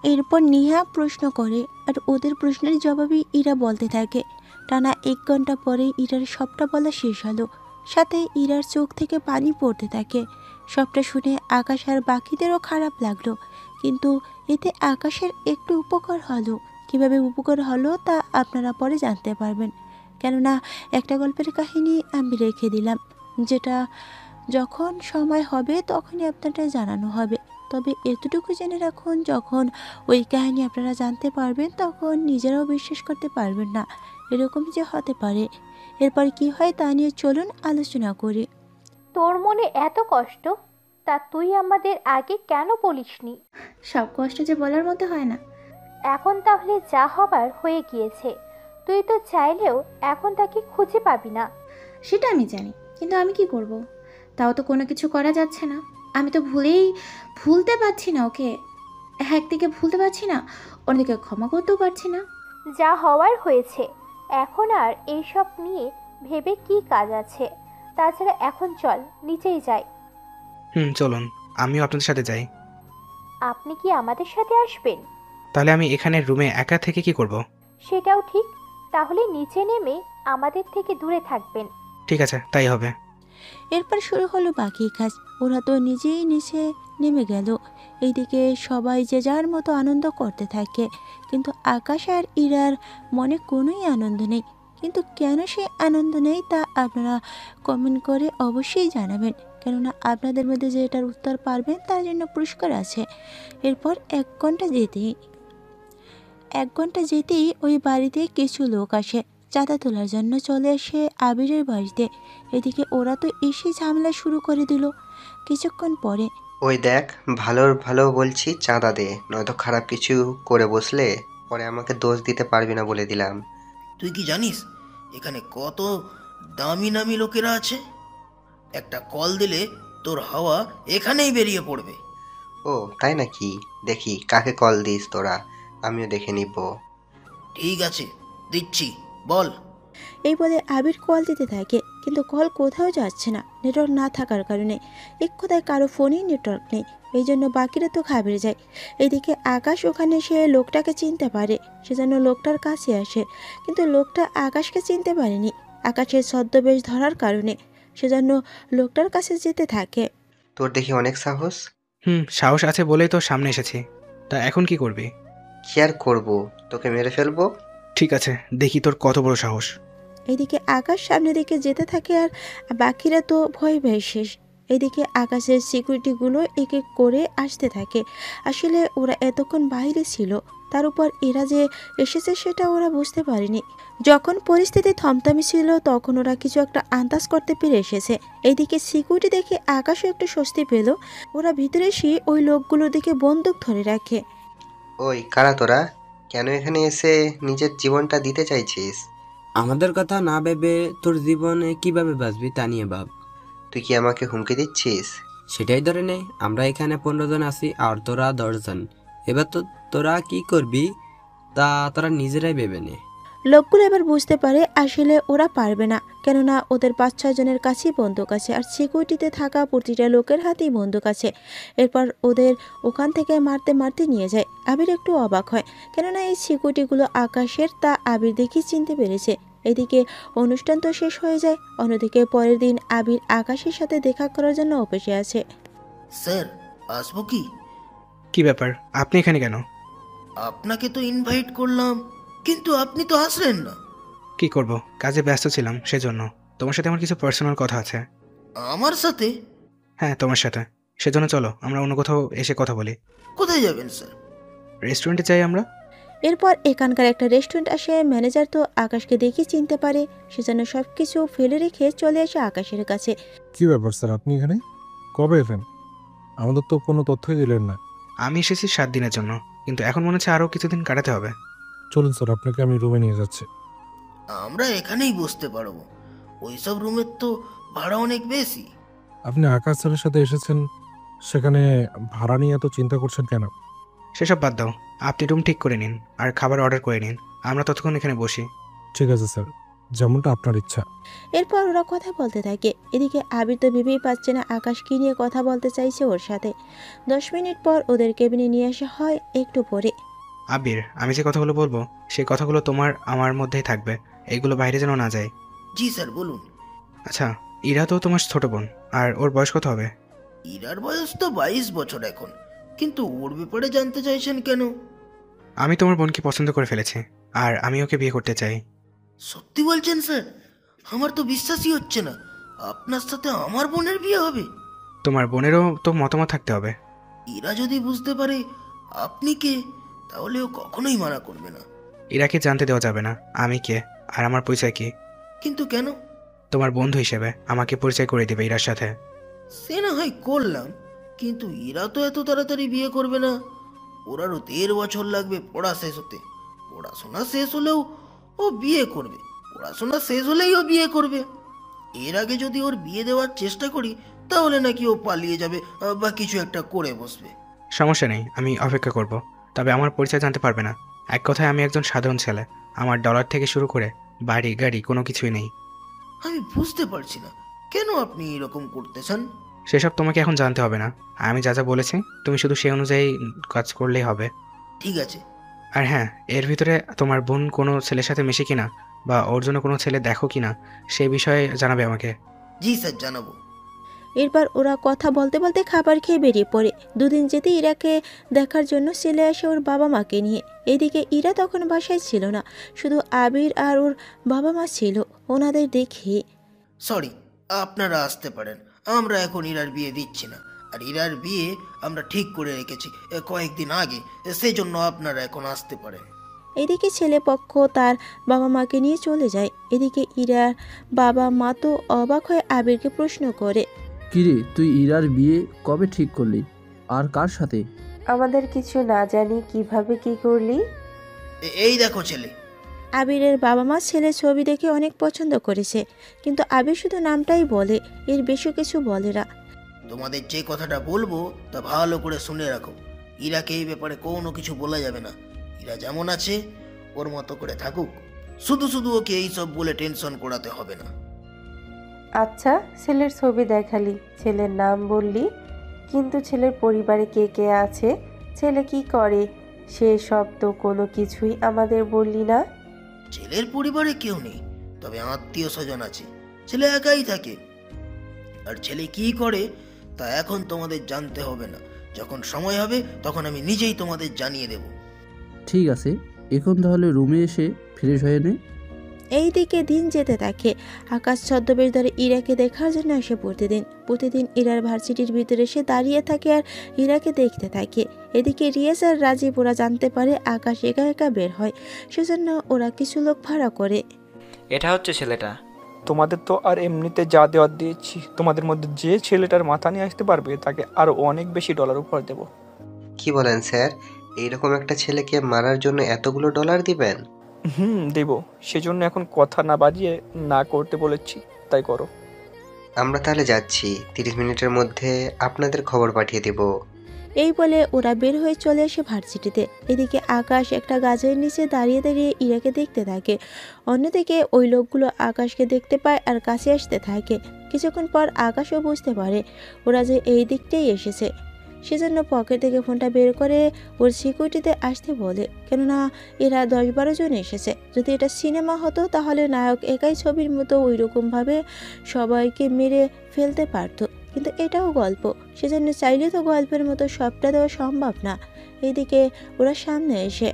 এরপর নিহা প্রশ্ন করে আর ওদের প্রশ্নের জবাবই ইরা বলতে থাকে। টানা 1 ঘন্টা পরে ইরার সবটা বলা শেষ হলো, সাথে ইরার চোখ থেকে পানি পড়তে থাকে। সবটা শুনে আকাশ আর বাকিদেরও খারাপ লাগলো, কিন্তু এতে আকাশের একটু উপকার হলো। কিভাবে উপকার হলো তা আপনারা পরে জানতে পারবেন, কেননা একটা গল্পের কাহিনী আমি রেখে দিলাম, যেটা যখন সময় হবে তখনই আপনাদের জানানো হবে। তবে এতটুকু জেনে রাখুন, যখন ওই কাহিনী আপনারা জানতে পারবেন তখন নিজেরাও বিশ্বাস করতে পারবেন না এরকম যে হতে পারে। এরপর কি হয় তা নিয়ে চলুন আলোচনা করি। তোর মনে এত কষ্ট, তা তুই আমাদের আগে কেন বলিসনি? সব কষ্ট যে বলার মতো হয় না। এখন তাহলে যা হবার হয়ে গিয়েছে, তুই তো চাইলেও এখন তাকে খুঁজে পাবি না। সেটা আমি জানি, কিন্তু আমি কি করব? তাও তো কোনো কিছু করা যাচ্ছে না। আমি তো ভুলতে পারছি না ওকে। একদিকে ভুলতে পারছি না, অন্যদিকে ক্ষমা করতেও পারছি না। যা হওয়ার হয়েছে, এখন আর এইসব নিয়ে ভেবে কি কাজ আছে? তাছাড়া এখন চল নিচেই যাই। চলুন, আমিও আপনাদের সাথে যাই। আপনি কি আমাদের সাথে আসবেন? তাহলে আমি এখানে রুমে একা থেকে কি করব? সেটাও ঠিক, তাহলে নিচে নেমে আমাদের থেকে দূরে থাকবেন। ঠিক আছে, তাই হবে। এরপর শুরু হলো বাকি কাজ। ওরা তো নিজেই নিচে নেমে গেল। এইদিকে সবাই যে যার মতো আনন্দ করতে থাকে, কিন্তু আকাশ আর ইরার মনে কোনোই আনন্দ নেই। কিন্তু কেন সে আনন্দ নেই তা আপনারা কমেন্ট করে অবশ্যই জানাবেন, কেননা আপনাদের মধ্যে যে এটার উত্তর পারবেন তার জন্য পুরস্কার আছে। এরপর 1 ঘন্টা যেতেই ওই বাড়িতে কিছু লোক আসে চাঁদা তোলার জন্য। চলে আসে আবিরের বাড়িতে। এদিকে ওরা তো এসে ঝামেলা শুরু করে দিল। কিছুক্ষণ পরে ওই দেখ, ভালো ভালো বলছি চাঁদা দে, নয়তো খারাপ কিছু করে বসলে পরে আমাকে দোষ দিতে পারবি না বলে দিলাম। তুই কি জানিস এখানে কত দামি নামি লোকেরা আছে? একটা কল দিলে তোর হাওয়া এখানেই বেরিয়ে পড়বে। ও তাই নাকি? দেখি কাকে কল দিস তোরা, আমিও দেখে নিব। ঠিক আছে, দিচ্ছি, বল। এই বলে আবির কল দিতে থাকে, কিন্তু কল কোথাও যাচ্ছে না নেটওয়ার্ক না থাকার কারণে। এক কথায় কারো ফোনেই নেটওয়ার্ক নেই, এই জন্য বাকিরা তো ঘাবড়ে যায়। এইদিকে আকাশ ওখানে সে লোকটাকে চিনতে পারে, সেজন্য লোকটার কাছে আসে, কিন্তু লোকটা আকাশকে চিনতে পারেনি আকাশের ছদ্মবেশ ধরার কারণে, সেজন্য লোকটার কাছে যেতে থাকে। তোর দেখি অনেক সাহস। সাহস আছে বলেই তো সামনে এসেছি। তা এখন কি করবি? কি আর করবো, তোকে মেরে ফেলবো। ঠিক আছে, দেখি তোর কত বড় সাহস। এইদিকে আকাশ সামনের দিকে যেতে থাকে আর বাকিরা তো ভয় ভয়ে শেষ। এদিকে আকাশের সিকিউরিটিগুলো এক এক করে আসতে থাকে। আসলে ওরা এতক্ষণ বাইরে ছিল, তার উপর এরা যে এসেছে সেটা ওরা বুঝতে পারেনি। যখন পরিস্থিতি থমথমে ছিল তখন ওরা কিছু একটা আন্দাজ করতে পেরে এসেছে। এইদিকে সিকিউরিটি দেখে আকাশও একটু স্বস্তি পেল। ওরা ভিতরে এসে ওই লোকগুলোর দিকে বন্দুক ধরে রাখে। ওই কারা তোরা? কেন এখানে এসে নিজের জীবনটা দিতে চাইছিস? আমাদের কথা না ভেবে তোর জীবনে কিভাবে বাঁচবি তা নিয়ে ভাব। তুই কি আমাকে হুমকি দিচ্ছিস? সেটাই ধরে নে, আমরা এখানে 15 জন আছি আর তোরা 10 জন। এবার তো তোরা কি করবি তা তোরা নিজেরাই ভেবে নে। লোকগুলো এবার বুঝতে পারে আসলে ওরা পারবে না, কেননা ওদের 5-6 জনের কাছেই বন্দুক আছে আর সিকিউরিটিতে থাকা প্রতিটা লোকের হাতেই বন্দুক আছে। এরপর ওদের ওখান থেকে মারতে মারতে নিয়ে যায়। আবির একটু অবাক হয়, কেননা এই সিকিউরিটিগুলো আকাশের, তা আবির দেখি চিনতে পেরেছে। এদিকে অনুষ্ঠান তো শেষ হয়ে যায়, অন্যদিকে পরের দিন আবির আকাশের সাথে দেখা করার জন্য অপেক্ষা আছে। স্যার, আসবো কি? কি ব্যাপার, আপনি এখানে কেন? আপনাকে তো ইনভাইট করলাম, কিন্তু আপনি তো আসলেন না। কি করব, কাজে ব্যস্ত ছিলাম সেজন্য। তোমার সাথে আমার কিছু পার্সোনাল কথা আছে। আমার সাথে? হ্যাঁ, তোমার সাথে। সেজন্য চলো আমরা অন্য কোথাও এসে কথা বলি। কোথায় যাবেন স্যার? রেস্টুরেন্টে যাই আমরা। এরপর এখানকার একটা রেস্টুরেন্ট আসে। ম্যানেজার তো আকাশকে দেখে চিনতে পারে, সেজন্য সব কিছু ফেলে রেখে চলে আসে আকাশের কাছে। কি ব্যাপার স্যার, আপনি এখানে কবে এলেন? আমাদের তো কোনো তথ্যই দিলেন না। আমি এসেছি 7 দিনের জন্য, কিন্তু এখন মনে হচ্ছে আরও কিছুদিন কাটাতে হবে। চলুন স্যার, আপনাকে আমি রুমে নিয়ে যাচ্ছি। আমরা এখানেই বসতে পারবো, ওইসব রুমের তো ভাড়া অনেক বেশি। আপনি আকাশ স্যারের সাথে এসেছেন, সেখানে ভাড়া নিয়ে এত চিন্তা করছেন কেন? সেসব বাদ দাও, আপনি রুম ঠিক করে নিন আর খাবার অর্ডার করে নিন, আমরা ততক্ষণ এখানে বসি। ঠিক আছে স্যার, যেমনটা আপনার ইচ্ছা। এরপর ওরা কথা বলতে থাকে। এদিকে আবির তো ভেবেই পাচ্ছে না আকাশ কী নিয়ে কথা বলতে চাইছে ওর সাথে। 10 মিনিট পর ওদের কেবিনে নিয়ে আসা হয় একটু পরে। আবির, আমি যে কথাগুলো বলবো সেই কথাগুলো তোমার আমার মধ্যেই থাকবে, এইগুলো বাইরে যেন না যায়। জি স্যার, বলুন। আচ্ছা, ইরা তো তোমার ছোট বোন, আর ওর বয়স কত হবে? ইরার বয়স তো 22 বছর এখন, কিন্তু ওর ব্যাপারে জানতে চাইছেন কেন? আমি তোমার বোনকে পছন্দ করে ফেলেছি, আর আমি ওকে বিয়ে করতে চাই। সত্যি বলছেন স্যার? আমার তো বিশ্বাসই হচ্ছে না, আপনার সাথে আমার বোনের বিয়ে হবে। তোমার বোনেরও তো মতামত থাকতে হবে। ইরা যদি বুঝতে পারে আপনি কে, তাহলে ও কখনোই মানা করবে না। ইরাকে জানতে দেওয়া যাবে না আমি কে আর আমার পরিচয় কি। কিন্তু কেন? তোমার বন্ধু হিসেবে আমাকে পরিচয় করে দিবে ইরার সাথে। সে না হয় করলাম, কিন্তু ইরা তো এত তাড়াতাড়ি বিয়ে করবে না। ওর আরও 1.5 বছর লাগবে পড়া শেষ হতে। পড়াশোনা শেষ হলেও ও বিয়ে করবে, পড়াশোনা শেষ হলেই ও বিয়ে করবে। এর আগে যদি ওর বিয়ে দেওয়ার চেষ্টা করি, তাহলে নাকি ও পালিয়ে যাবে বা কিছু একটা করে বসবে। সমস্যা নেই, আমি অপেক্ষা করব, তবে আমার পরিচয় জানতে পারবে না। এক কথায় আমি একজন সাধারণ ছেলে, আমার ডলার থেকে শুরু করে বাড়ি গাড়ি কোনো কিছুই নেই। আমি বুঝতে পারছি না কেন আপনি এরকম করতে চান। সেসব তোমাকে এখন জানতে হবে না, আমি যা যা বলেছি তুমি শুধু সেই অনুযায়ী কাজ করলেই হবে। ঠিক আছে। আর হ্যাঁ, এর ভিতরে তোমার বোন কোনো ছেলের সাথে মেশে কিনা বা ওর জন্য কোনো ছেলে দেখো কিনা সেই বিষয়ে জানাবে আমাকে। জি স্যার, জানাবো। এরপর ওরা কথা বলতে বলতে খাবার খেয়ে বেরিয়ে পড়ে। দুদিন যেতে ইরাকে দেখার জন্য চলে আসে ওর বাবা মাকে নিয়ে। এদিকে ইরা তখন বাসায় ছিল না, শুধু আবির আর ওর বাবা মা ছিল। ওনাদের দেখে সরি, আপনারা আসতে পারেন, আমরা এখন ইরার বিয়ে দিচ্ছি না। আর ইরার বিয়ে আমরা ঠিক করে রেখেছি কয়েকদিন আগে, সেই জন্য আপনারা এখন আসতে পারেন। এদিকে ছেলে পক্ষ তার বাবা মাকে নিয়ে চলে যায়। এদিকে ইরার বাবা মা তো অবাক হয়ে আবিরকে প্রশ্ন করে, কিরে, তুই ইরার বিয়ে কবে ঠিক করলি আর কার সাথে? আমাদের কিছু না জানি কিভাবে কি করলি? এই দেখো ছেলে। আবিরের বাবা মা ছেলের ছবি দেখে অনেক পছন্দ করেছে, কিন্তু আবির শুধু নামটাই বলে, এর বেশি কিছু বলে না। তোমাদের যে কথাটা বলবো তা ভালো করে শুনে রাখো। ইরাকে এই ব্যাপারে কোনো কিছু বলা যাবে না। ইরা যেমন আছে ওর মতো করে থাকুক, শুধু শুধু ওকে এইসব বলে টেনশন করাতে হবে না। আচ্ছা, ছেলের ছবি দেখালি, ছেলের নাম বললি, কিন্তু ছেলের পরিবারে কে কে আছে, ছেলে কি করে, সে সব তো কোনো কিছুই আমাদের বললি না। ছেলের পরিবারে কেউ নেই, তবে আত্মীয় স্বজন আছে। ছেলে একাই থাকে। আর ছেলে কি করে তা এখন তোমাদের জানতে হবে না, যখন সময় হবে তখন আমি নিজেই তোমাদের জানিয়ে দেব। ঠিক আছে, এখন তাহলে রুমে এসে ফ্রেশ হয়ে নে। এই দিকে দিন যেতে থাকে। আকাশ ছদ্মবেশ ধরে ইরাকে দেখার জন্য আসে প্রতিদিন ইরার ভার্সিটির ভিতরে এসে দাঁড়িয়ে থাকে আর ইরাকে দেখতে থাকে। এদিকে রিয়াজ আর রাজীব ওরা জানতে পারে আকাশ একা একা বের হয়, সেজন্য ওরা কিছু লোক ভাড়া করে। এটা হচ্ছে ছেলেটা। তোমাদের তো আর এমনিতে যা দেওয়ার দিয়েছি, তোমাদের মধ্যে যে ছেলেটার মাথা নিয়ে আসতে পারবে তাকে আরো অনেক বেশি ডলার উপহার দেব। কি বলেন স্যার, এইরকম একটা ছেলেকে মারার জন্য এতগুলো ডলার দিবেন? দেব, সেজন্য এখন কথা না বাজিয়ে না করতে বলেছি, তাই করো। আমরা তাহলে যাচ্ছি, 30 মিনিটের মধ্যে আপনাদের খবর পাঠিয়ে দেব। এই বলে ওরা বের হয়ে চলে আসে ভার্সিটিতে। এদিকে আকাশ একটা গাছের নিচে দাঁড়িয়ে দাঁড়িয়ে ইরাকে দেখতে থাকে। অন্যদিকে ওই লোকগুলো আকাশকে দেখতে পায় আর কাছে আসতে থাকে। কিছুক্ষণ পর আকাশও বুঝতে পারে ওরা যে এই দিকটাই এসেছে, সেজন্য পকেট থেকে ফোনটা বের করে ওর সিকিউরিটিতে আসতে বলে, কেননা এরা 10-12 জন এসেছে। যদি এটা সিনেমা হতো তাহলে নায়ক একাই ছবির মতো ওই রকমভাবে সবাইকে মেরে ফেলতে পারতো, কিন্তু এটাও গল্প, সেজন্য চাইলে তো গল্পের মতো সবটা দেওয়া সম্ভব না। এদিকে ওরা সামনে এসে,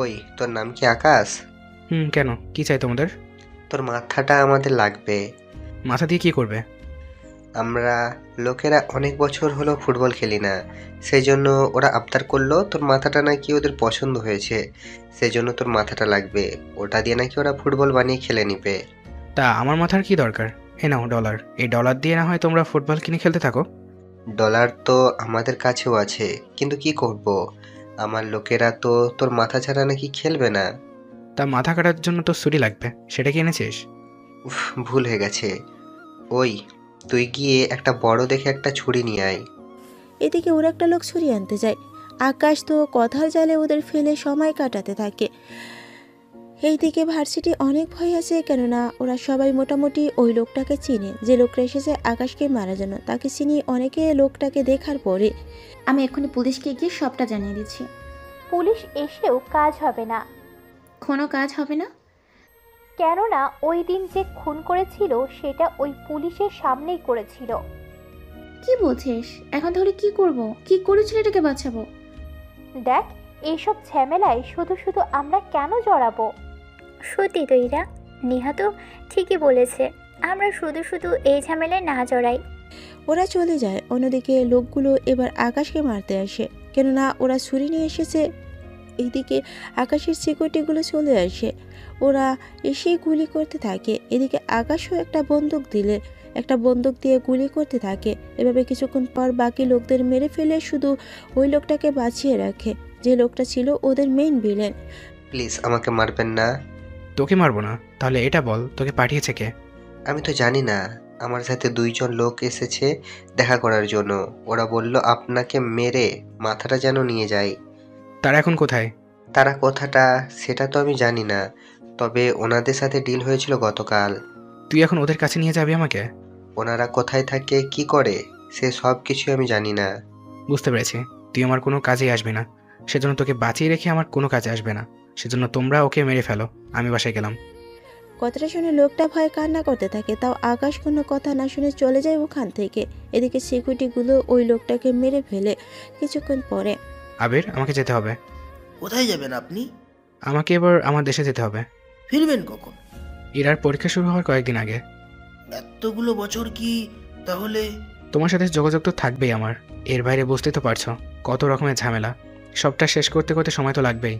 ওই তোর নাম কি আকাশ? কেন, কি চাই তোমাদের? তোর মাথাটা আমাদের লাগবে। মাথা দিয়ে কি করবে? আমরা লোকেরা অনেক বছর হলো ফুটবল খেলি না, সেই জন্য ওরা আবদার করলো তোর মাথাটা নাকি ওদের পছন্দ হয়েছে, সেই জন্য তোর মাথাটা লাগবে। ওটা দিয়ে নাকি ওরা ফুটবল বানিয়ে খেলে নিবে। তা আমার মাথার কি দরকার? এ নাও ডলার, এই ডলার দিয়ে না হয় তোমরা ফুটবল কিনে খেলতে থাকো। ডলার তো আমাদের কাছেও আছে, কিন্তু কি করব, আমার লোকেরা তো তোর মাথা ছাড়া নাকি খেলবে না। তা মাথা কাটার জন্য তো ছুরি লাগবে, সেটা কি এনেছিস? উফ, ভুল হয়ে গেছে। ওই, তুই গিয়ে একটা বড় দেখে একটা ছুরি নিয়ে আয়। এদিকে ওরা একটা লোক ছুরি আনতে যায়। আকাশ তো কথার জালে ওদের ফেলে সময় কাটাতে থাকে। এইদিকে ভার্সিটি অনেক ভয় আছে, কেননা ওরা সবাই মোটামুটি ওই লোকটাকে চিনে, যে লোকটা এসেছে আকাশকে মারার জন্য। তাকে চিনি অনেকে লোকটাকে দেখার পরে। আমি এক্ষুনি পুলিশকে গিয়ে সবটা জানিয়ে দিচ্ছি। পুলিশ এসেও কাজ হবে না, কোনো কাজ হবে না। কেননা ওই দিন যে খুন করেছিল সেটা ওই পুলিশের সামনেই করেছিল। কি বলছিস? এখন তাহলে কি করব? কি করে ছেলেটাকে বাঁচাবো? দেখ, এইসব ঝামেলায় শুধু শুধু আমরা কেন জড়াবো? সত্যি তো ইরা, নেহা তো ঠিকই বলেছে, আমরা শুধু শুধু এই ঝামেলায় না জড়াই। ওরা চলে যায়। অন্যদিকে লোকগুলো এবার আকাশকে মারতে আসে, কেননা ওরা ছুরি নিয়ে এসেছে। এইদিকে আকাশের সিকিউরিটিগুলো চলে আসে, ওরা এসেই গুলি করতে থাকে। এদিকে আকাশও একটা বন্দুক দিয়ে গুলি করতে থাকে। এভাবে কিছুক্ষণ পর বাকি লোকদের মেরে ফেলে শুধু ওই লোকটাকে বাঁচিয়ে রাখে, যে লোকটা ছিল ওদের মেইন ভিলেন। প্লিজ আমাকে মারবেন না। তোকে মারবো না, তাহলে এটা বল তোকে পাঠিয়েছে কে? আমি তো জানি না, আমার সাথে 2 জন লোক এসেছে দেখা করার জন্য। ওরা বলল আপনাকে মেরে মাথাটা যেন নিয়ে যায়। তারা এখন কোথায়? তারা কথাটা সেটা তো আমি জানি না, তবে ওনাদের সাথে ডিল হয়েছিল গতকাল। তুই এখন ওদের কাছে নিয়ে যাবি আমাকে? ওনারা কোথায় থাকে, কি করে, সে সব কিছু আমি জানি না। বুঝতে পেরেছি, তুই আমার কোনো কাজেই আসবি না, সেজন্য তোকে বাঁচিয়ে রেখে আমার কোনো কাজে আসবে না। সেজন্য তোমরা ওকে মেরে ফেলো, আমি বাসায় গেলাম। কথাটা শুনে লোকটা ভয়ে কান্না করতে থাকে। তাও আকাশ কোনো কথা না শুনে চলে যায় ওখান থেকে। এদিকে সিকিউরিটিগুলো ওই লোকটাকে মেরে ফেলে কিছুক্ষণ পরে। আবির, আমাকে যেতে হবে। কোথায় যাবেন আপনি? আমাকে এবার আমার দেশে যেতে হবে। ফিরবেন কখন? ইরার পরীক্ষা শুরু হওয়ার কয়েকদিন আগে। এতগুলো বছর কি তাহলে? তোমার সাথে যোগাযোগ তো থাকবেই আমার, এর বাইরে বুঝতেই তো পারছো কত রকমের ঝামেলা। সবটা শেষ করতে করতে সময় তো লাগবেই।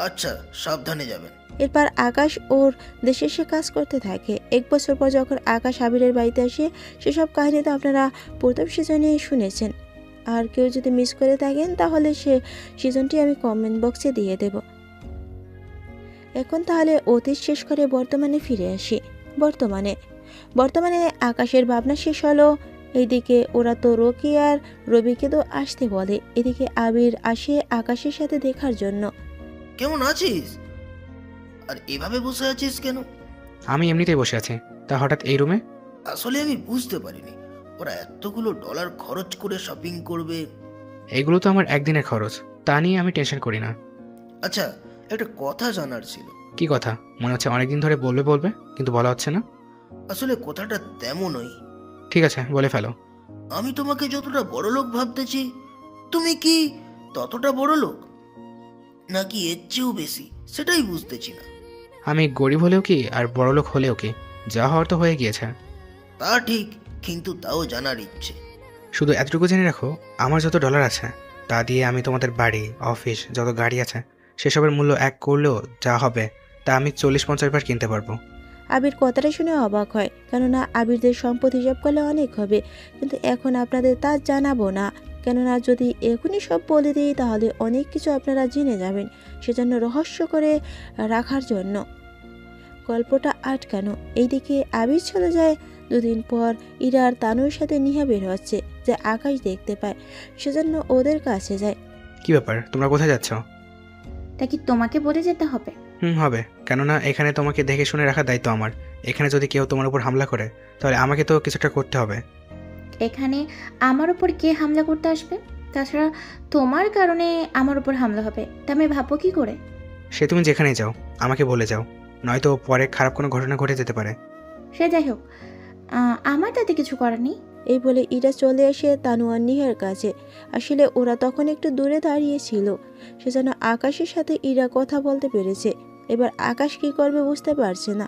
আচ্ছা, সাবধানে যাবেন। এরপর আকাশ ওর দেশে এসে কাজ করতে থাকে। 1 বছর পর যখন আকাশ আবিরের বাড়িতে আসে, সেসব কাহিনী তো আপনারা প্রথম সিজনে শুনেছেন। আর কেউ যদি মিস করে থাকেন তাহলে সে সিজনটি আমি কমেন্ট বক্সে দিয়ে দেব। এখন তাহলে অতীত শেষ করে বর্তমানে ফিরে আসি। বর্তমানে আকাশের ভাবনা শেষ হলো। এইদিকে ওরা তো রকি আর রবিকে তো আসতে বলে। এদিকে আবির আসে আকাশের সাথে দেখার জন্য। কেমন আছিস? আর এভাবে বসে আছিস কেন? আমি এমনিতেই বসে আছি, তা হঠাৎ এই রুমে? আসলে আমি বুঝতে পারিনি ওরা এতগুলো ডলার খরচ করে শপিং করবে। এগুলো তো আমার একদিনের খরচ, তা নিয়ে আমি টেনশন করি না। আচ্ছা, একটা কথা জানার ছিল। কি কথা? মনে হচ্ছে অনেকদিন ধরে বলবে কিন্তু বলা হচ্ছে না। আসলে কথাটা তেমনই। ঠিক আছে, বলে ফেলো। আমি তোমাকে যতটা বড় লোক ভাবতেছি, তুমি কি ততটা বড় লোক, নাকি এর চেয়েও বেশি, সেটাই বুঝতেছি না। আমি গরিব হলেও কি আর বড়লোক হলেও কি, যা হওয়ার তো হয়ে গিয়েছে। তা ঠিক, কিন্তু তাও জানার ইচ্ছে। শুধু এতটুকু জেনে রাখো, আমার যত ডলার আছে তা দিয়ে আমি তোমাদের বাড়ি, অফিস, যত গাড়ি আছে সেসবের মূল্য 1 করলেও যা হবে তা আমি 40-50 বার কিনতে পারবো। আবির কথাটা শুনে অবাক হয়, কেননা আবিরদের সম্পদ হিসাব করলে অনেক হবে। কিন্তু এখন আপনাদের তা জানাবো না, কেননা যদি এখনই সব বলে দিই তাহলে অনেক কিছু আপনারা জেনে যাবেন। সেজন্য রহস্য করে রাখার জন্য গল্পটা আটকানো। এইদিকে আবির চলে যায়। 2 দিন পর ইরার তানুর সাথে নিহা বের হচ্ছে, যে আকাশ দেখতে পায়, সেজন্য ওদের কাছে যায়। কি ব্যাপার, তোমরা কোথায় যাচ্ছ? তা কি তোমাকে বলে যেতে হবে? হবে, কেননা এখানে তোমাকে দেখে শুনে রাখার দায়িত্ব আমার। এখানে যদি কেউ তোমার উপর হামলা করে তাহলে আমাকে তো কিছুটা করতে হবে। এখানে আমার উপর কে হামলা করতে আসবে? তাছাড়া তোমার কারণে আমার উপর হামলা হবে, তা আমি ভাববো কি করে? সে তুমি যেখানেই যাও আমাকে বলে যাও, নয়তো পরে খারাপ কোনো ঘটনা ঘটে যেতে পারে। সে যাই হোক, আমার তাতে কিছু করার নেই। এই বলে ইরা চলে আসে তানু আর নিহার কাছে। আসলে ওরা তখন একটু দূরে দাঁড়িয়েছিল, সেজন্য আকাশের সাথে ইরা কথা বলতে পেরেছে। এবার আকাশ কি করবে বুঝতে পারছে না।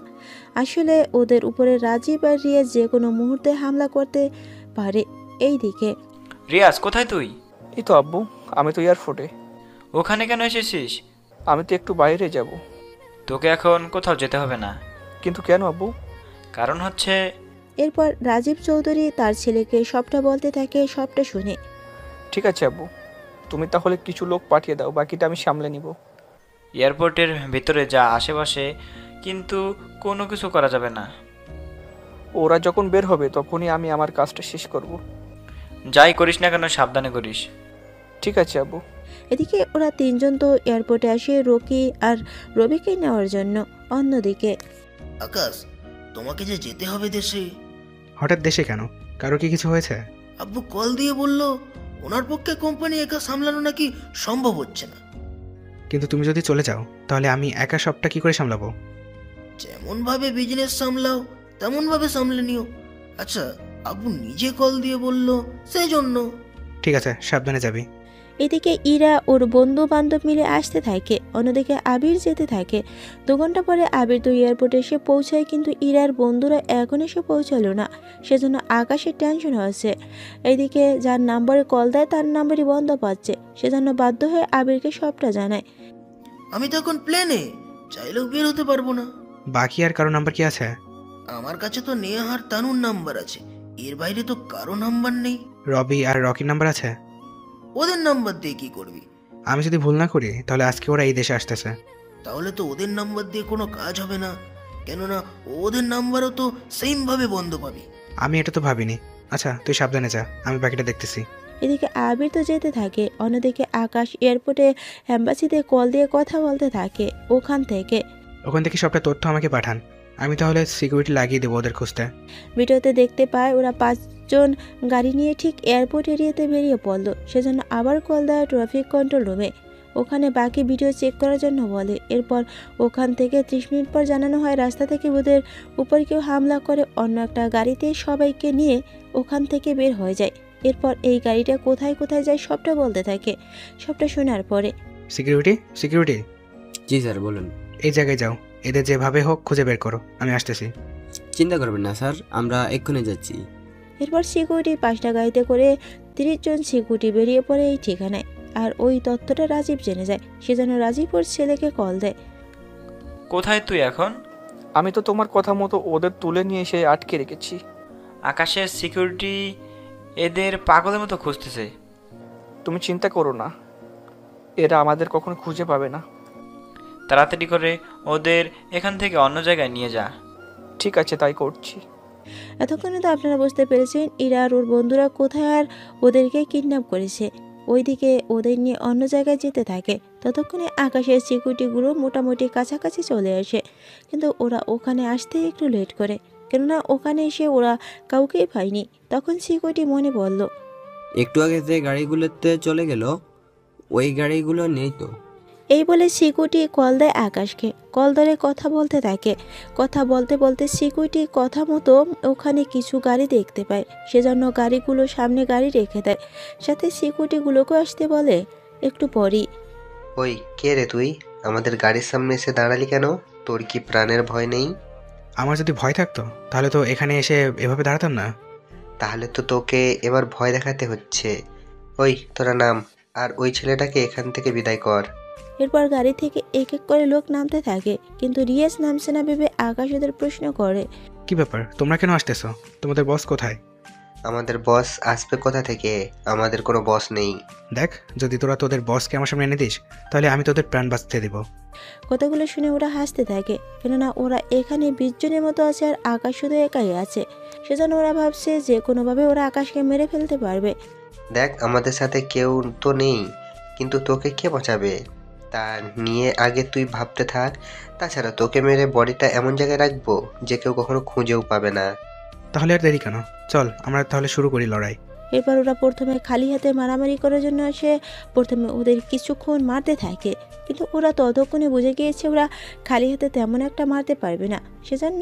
আসলে ওদের উপরে রাজীব আর রিয়াজ যে কোনো মুহূর্তে হামলা করতে পারে। এইদিকে রিয়াজ, কোথায় তুই? এই তো আব্বু, আমি তো এয়ারপোর্টে। ওখানে কেন এসেছিস? আমি তো একটু বাইরে যাব। তোকে এখন কোথাও যেতে হবে না। কিন্তু কেন আব্বু? কারণ হচ্ছে... এরপর রাজীব চৌধুরী তার ছেলেকে সবটা বলতে থাকে, সবটা শুনে। ঠিক আছে আব্বু, তুমি তাহলে কিছু লোক পাঠিয়ে দাও, বাকিটা আমি সামলে নিব। এয়ারপোর্টের ভিতরে যা আশেপাশে কিন্তু কোনো কিছু করা যাবে না। ওরা যখন বের হবে তখনই আমি আমার কাজটা শেষ করব। যাই করিস না কেন সাবধানে করিস। ঠিক আছে আব্বু। এদিকে ওরা তিনজন তো এয়ারপোর্টে আসে রকি আর রবিকে নেওয়ার জন্য। অন্যদিকে আকাশ, তোমাকে যে যেতে হবে দেশে। হঠাৎ দেশে কেন? কারো কি কিছু হয়েছে? আব্বু কল দিয়ে বলল ওনার পক্ষে কোম্পানি একা সামলানো নাকি সম্ভব হচ্ছে না। কিন্তু তুমি যদি চলে যাও তাহলে আমি একা সবটা কি করে সামলাবো? যেমন ভাবে বিজনেস সামলাও তেমন ভাবে সামলে নিও। আচ্ছা, আব্বু নিজে কল দিয়ে বলল, সেই জন্য। ঠিক আছে, সাবধানে যাবি। এদিকে ইরা ওর বন্ধু বান্ধব মিলে আসতে থাকে, অন্যদিকে আবির যেতে থাকে। 2 ঘন্টা পরে আবির তো এয়ারপোর্টে এসে পৌঁছায়, কিন্তু ইরার বন্ধুরা এখন এসে পৌঁছালো না। সেজন্য আকাশের টেনশন হচ্ছে। এইদিকে যার নাম্বারে কল দেয় তার নাম্বারই বন্ধ পাচ্ছে, সেজন্য বাধ্য হয়ে আবিরকে সবটা জানায়। আমি তো এখন প্লেনে, চাইলেও বের হতে পারবো না। বাকি আর কারো নাম্বার কি আছে? আমার কাছে তো নেহা আর তানুর নাম্বার আছে, এর বাইরে তো কারো নাম্বার নেই। রবি আর রকির নাম্বার আছে? ওদের নাম্বার দিয়ে কি করবি? আমি যদি ভুল না করি তাহলে আজকে ওরা এই দেশে আসতেছে। তাহলে তো ওদের নাম্বার দিয়ে কোনো কাজ হবে না, কেননা ওদের নাম্বারও তো সেম ভাবে বন্ধ পাবি। আমি এটা তো ভাবিনি। আচ্ছা, তুই সাবধানে যা, আমি বাকিটা দেখতেছি। এদিকে আবির তো যেতে থাকে, অন্যদিকে আকাশ এয়ারপোর্টে অ্যাম্বাসিতে কল দিয়ে কথা বলতে থাকে। ওখান থেকে সবটা তথ্য আমাকে পাঠান, আমি তাহলে সিকিউরিটি লাগিয়ে দেবো ওদের খুঁজতে। ভিডিওতে দেখতে পায় ওরা 5 জন গাড়ি নিয়ে ঠিক এয়ারপোর্ট এরিয়াতে বেরিয়ে পড়লো। সেজন্য আবার কল দেয় ট্রাফিক কন্ট্রোল রুমে, ওখানে বাকি ভিডিও চেক করার জন্য বলে। এরপর ওখান থেকে 30 মিনিট পর জানানো হয় রাস্তা থেকে ওদের উপর কেউ হামলা করে অন্য একটা গাড়িতে সবাইকে নিয়ে ওখান থেকে বের হয়ে যায়। এরপর এই গাড়িটা কোথায় কোথায় যায় সবটা বলতে থাকে। সবটা শোনার পরে সিকিউরিটি। জি স্যার, বলুন। এই জায়গায় যাও, এদের যেভাবে হোক খুঁজে বের করো, আমি আসতেছি। চিন্তা করবেন না স্যার, আমরা এক্ষুনি যাচ্ছি। এরপর সিকিউরিটি 5টা গাড়িতে করে 30 জন সিকিউরিটি বেরিয়ে পড়ে এই ঠিকানায়। আর ওই তথ্যটা রাজীব জেনে যায়, সেজন্য রাজীব ওর ছেলেকে কল দেয়। কোথায় তুই এখন? আমি তো তোমার কথা মতো ওদের তুলে নিয়ে এসে আটকে রেখেছি। আকাশের সিকিউরিটি এদের পাগলের মতো খুঁজতেছে। তুমি চিন্তা করো না, এরা আমাদের কখনো খুঁজে পাবে না। তাড়াতাড়ি করে ওদের এখান থেকে অন্য জায়গায় নিয়ে যা। ঠিক আছে, তাই করছি। এতক্ষণে তো আপনারা বুঝতে পেরেছেন ইরা আর ওর বন্ধুরা কোথায় আর ওদেরকে কিডন্যাপ করেছে। ওইদিকে ওদের নিয়ে অন্য জায়গায় যেতে থাকে। ততক্ষণে আকাশের সিকিউরিটিগুলো মোটামুটি কাছাকাছি চলে আসে, কিন্তু ওরা ওখানে আসতে একটু লেট করে, কেননা ওখানে এসে ওরা কাউকেই পায়নি। তখন সিকিউরিটি মনে পড়ল, একটু আগে যে গাড়িগুলোতে চলে গেল ওই গাড়িগুলো নেই তো। এই বলে সিকিউরিটি কল দেয় আকাশকে। কল ধরে কথা বলতে থাকে। কথা বলতে বলতে সিকিউরিটি কথা মতো ওখানে কিছু গাড়ি দেখতে পায়, সেজন্য গাড়িগুলো সামনে গাড়ি রেখে দেয়। সাথে সিকিউরিটিগুলোকে আসতে বলে। একটু পরই, ওই কে রে তুই? আমাদের গাড়ির সামনে এসে দাঁড়ালি কেন? তোর কি প্রাণের ভয় নেই? আমার যদি ভয় থাকতো তাহলে তো এখানে এসে এভাবে দাঁড়াতাম না। তাহলে তো তোকে এবার ভয় দেখাতে হচ্ছে। ওই তোরা নাম, আর ওই ছেলেটাকে এখান থেকে বিদায় কর। এরপর গাড়ি থেকে এক এক করে লোক নামতে থাকে, কিন্তু রিয়াজ নামছে না ভেবে আকাশ ওদের প্রশ্ন করে, কি ব্যাপার, তোমরা কেন আসতেছো? তোমাদের বস কোথায়? আমাদের বস আসবে কোথা থেকে? আমাদের কোনো বস নেই। দেখ, যদি তোরা তোদের বসকে আমার সামনে এনে দিস তাহলে আমি তোদের প্রাণ বাঁচতে দিব। কথাগুলো শুনে ওরা হাসতে থাকে, কেননা ওরা এখানে 20 জনের মতো আছে আর আকাশ শুধু একাই আছে। সেজন্য ওরা ভাবছে যে কোনোভাবে ওরা আকাশকে মেরে ফেলতে পারবে। দেখ, আমাদের সাথে কেউ তো নেই, কিন্তু তোকে কে বাঁচাবে তা নিয়ে আগে তুই ভাবতে থাক। তাছাড়া তোকে মেরে বডিটা এমন জায়গায় রাখবো যে কেউ কখনো খুঁজেও পাবে না। তাহলে আর দেরি কেন, চল আমরা তাহলে শুরু করি লড়াই। এরপর ওরা প্রথমে খালি হাতে মারামারি করার জন্য আসে। প্রথমে ওদের কিছুক্ষণ মারতে থাকে, কিন্তু ওরা ততক্ষণে বুঝে গিয়েছে ওরা খালি হাতে তেমন একটা মারতে পারবে না। সেজন্য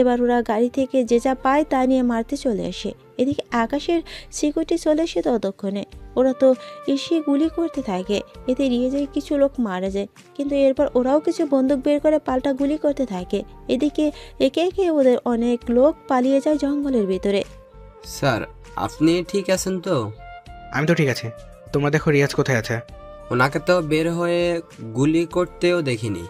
এবার ওরা গাড়ি থেকে যে যা পায় তা নিয়ে মারতে চলে আসে। এদিকে আকাশের সিকিউরিটি চলে এসে ততক্ষণে ওরা তো এসে গুলি করতে থাকে। এতে রিয়াজের কিছু লোক মারা যায়, কিন্তু এরপর ওরাও কিছু বন্দুক বের করে পাল্টা গুলি করতে থাকে। এদিকে একে একে ওদের অনেক লোক পালিয়ে যায় জঙ্গলের ভিতরে। স্যার, আপনি ঠিক আছেন তো? আমি তো ঠিক আছি, তোমরা দেখো রিয়াজ কোথায় আছে। ওনাকে তো বের হয়ে গুলি করতেও দেখিনি।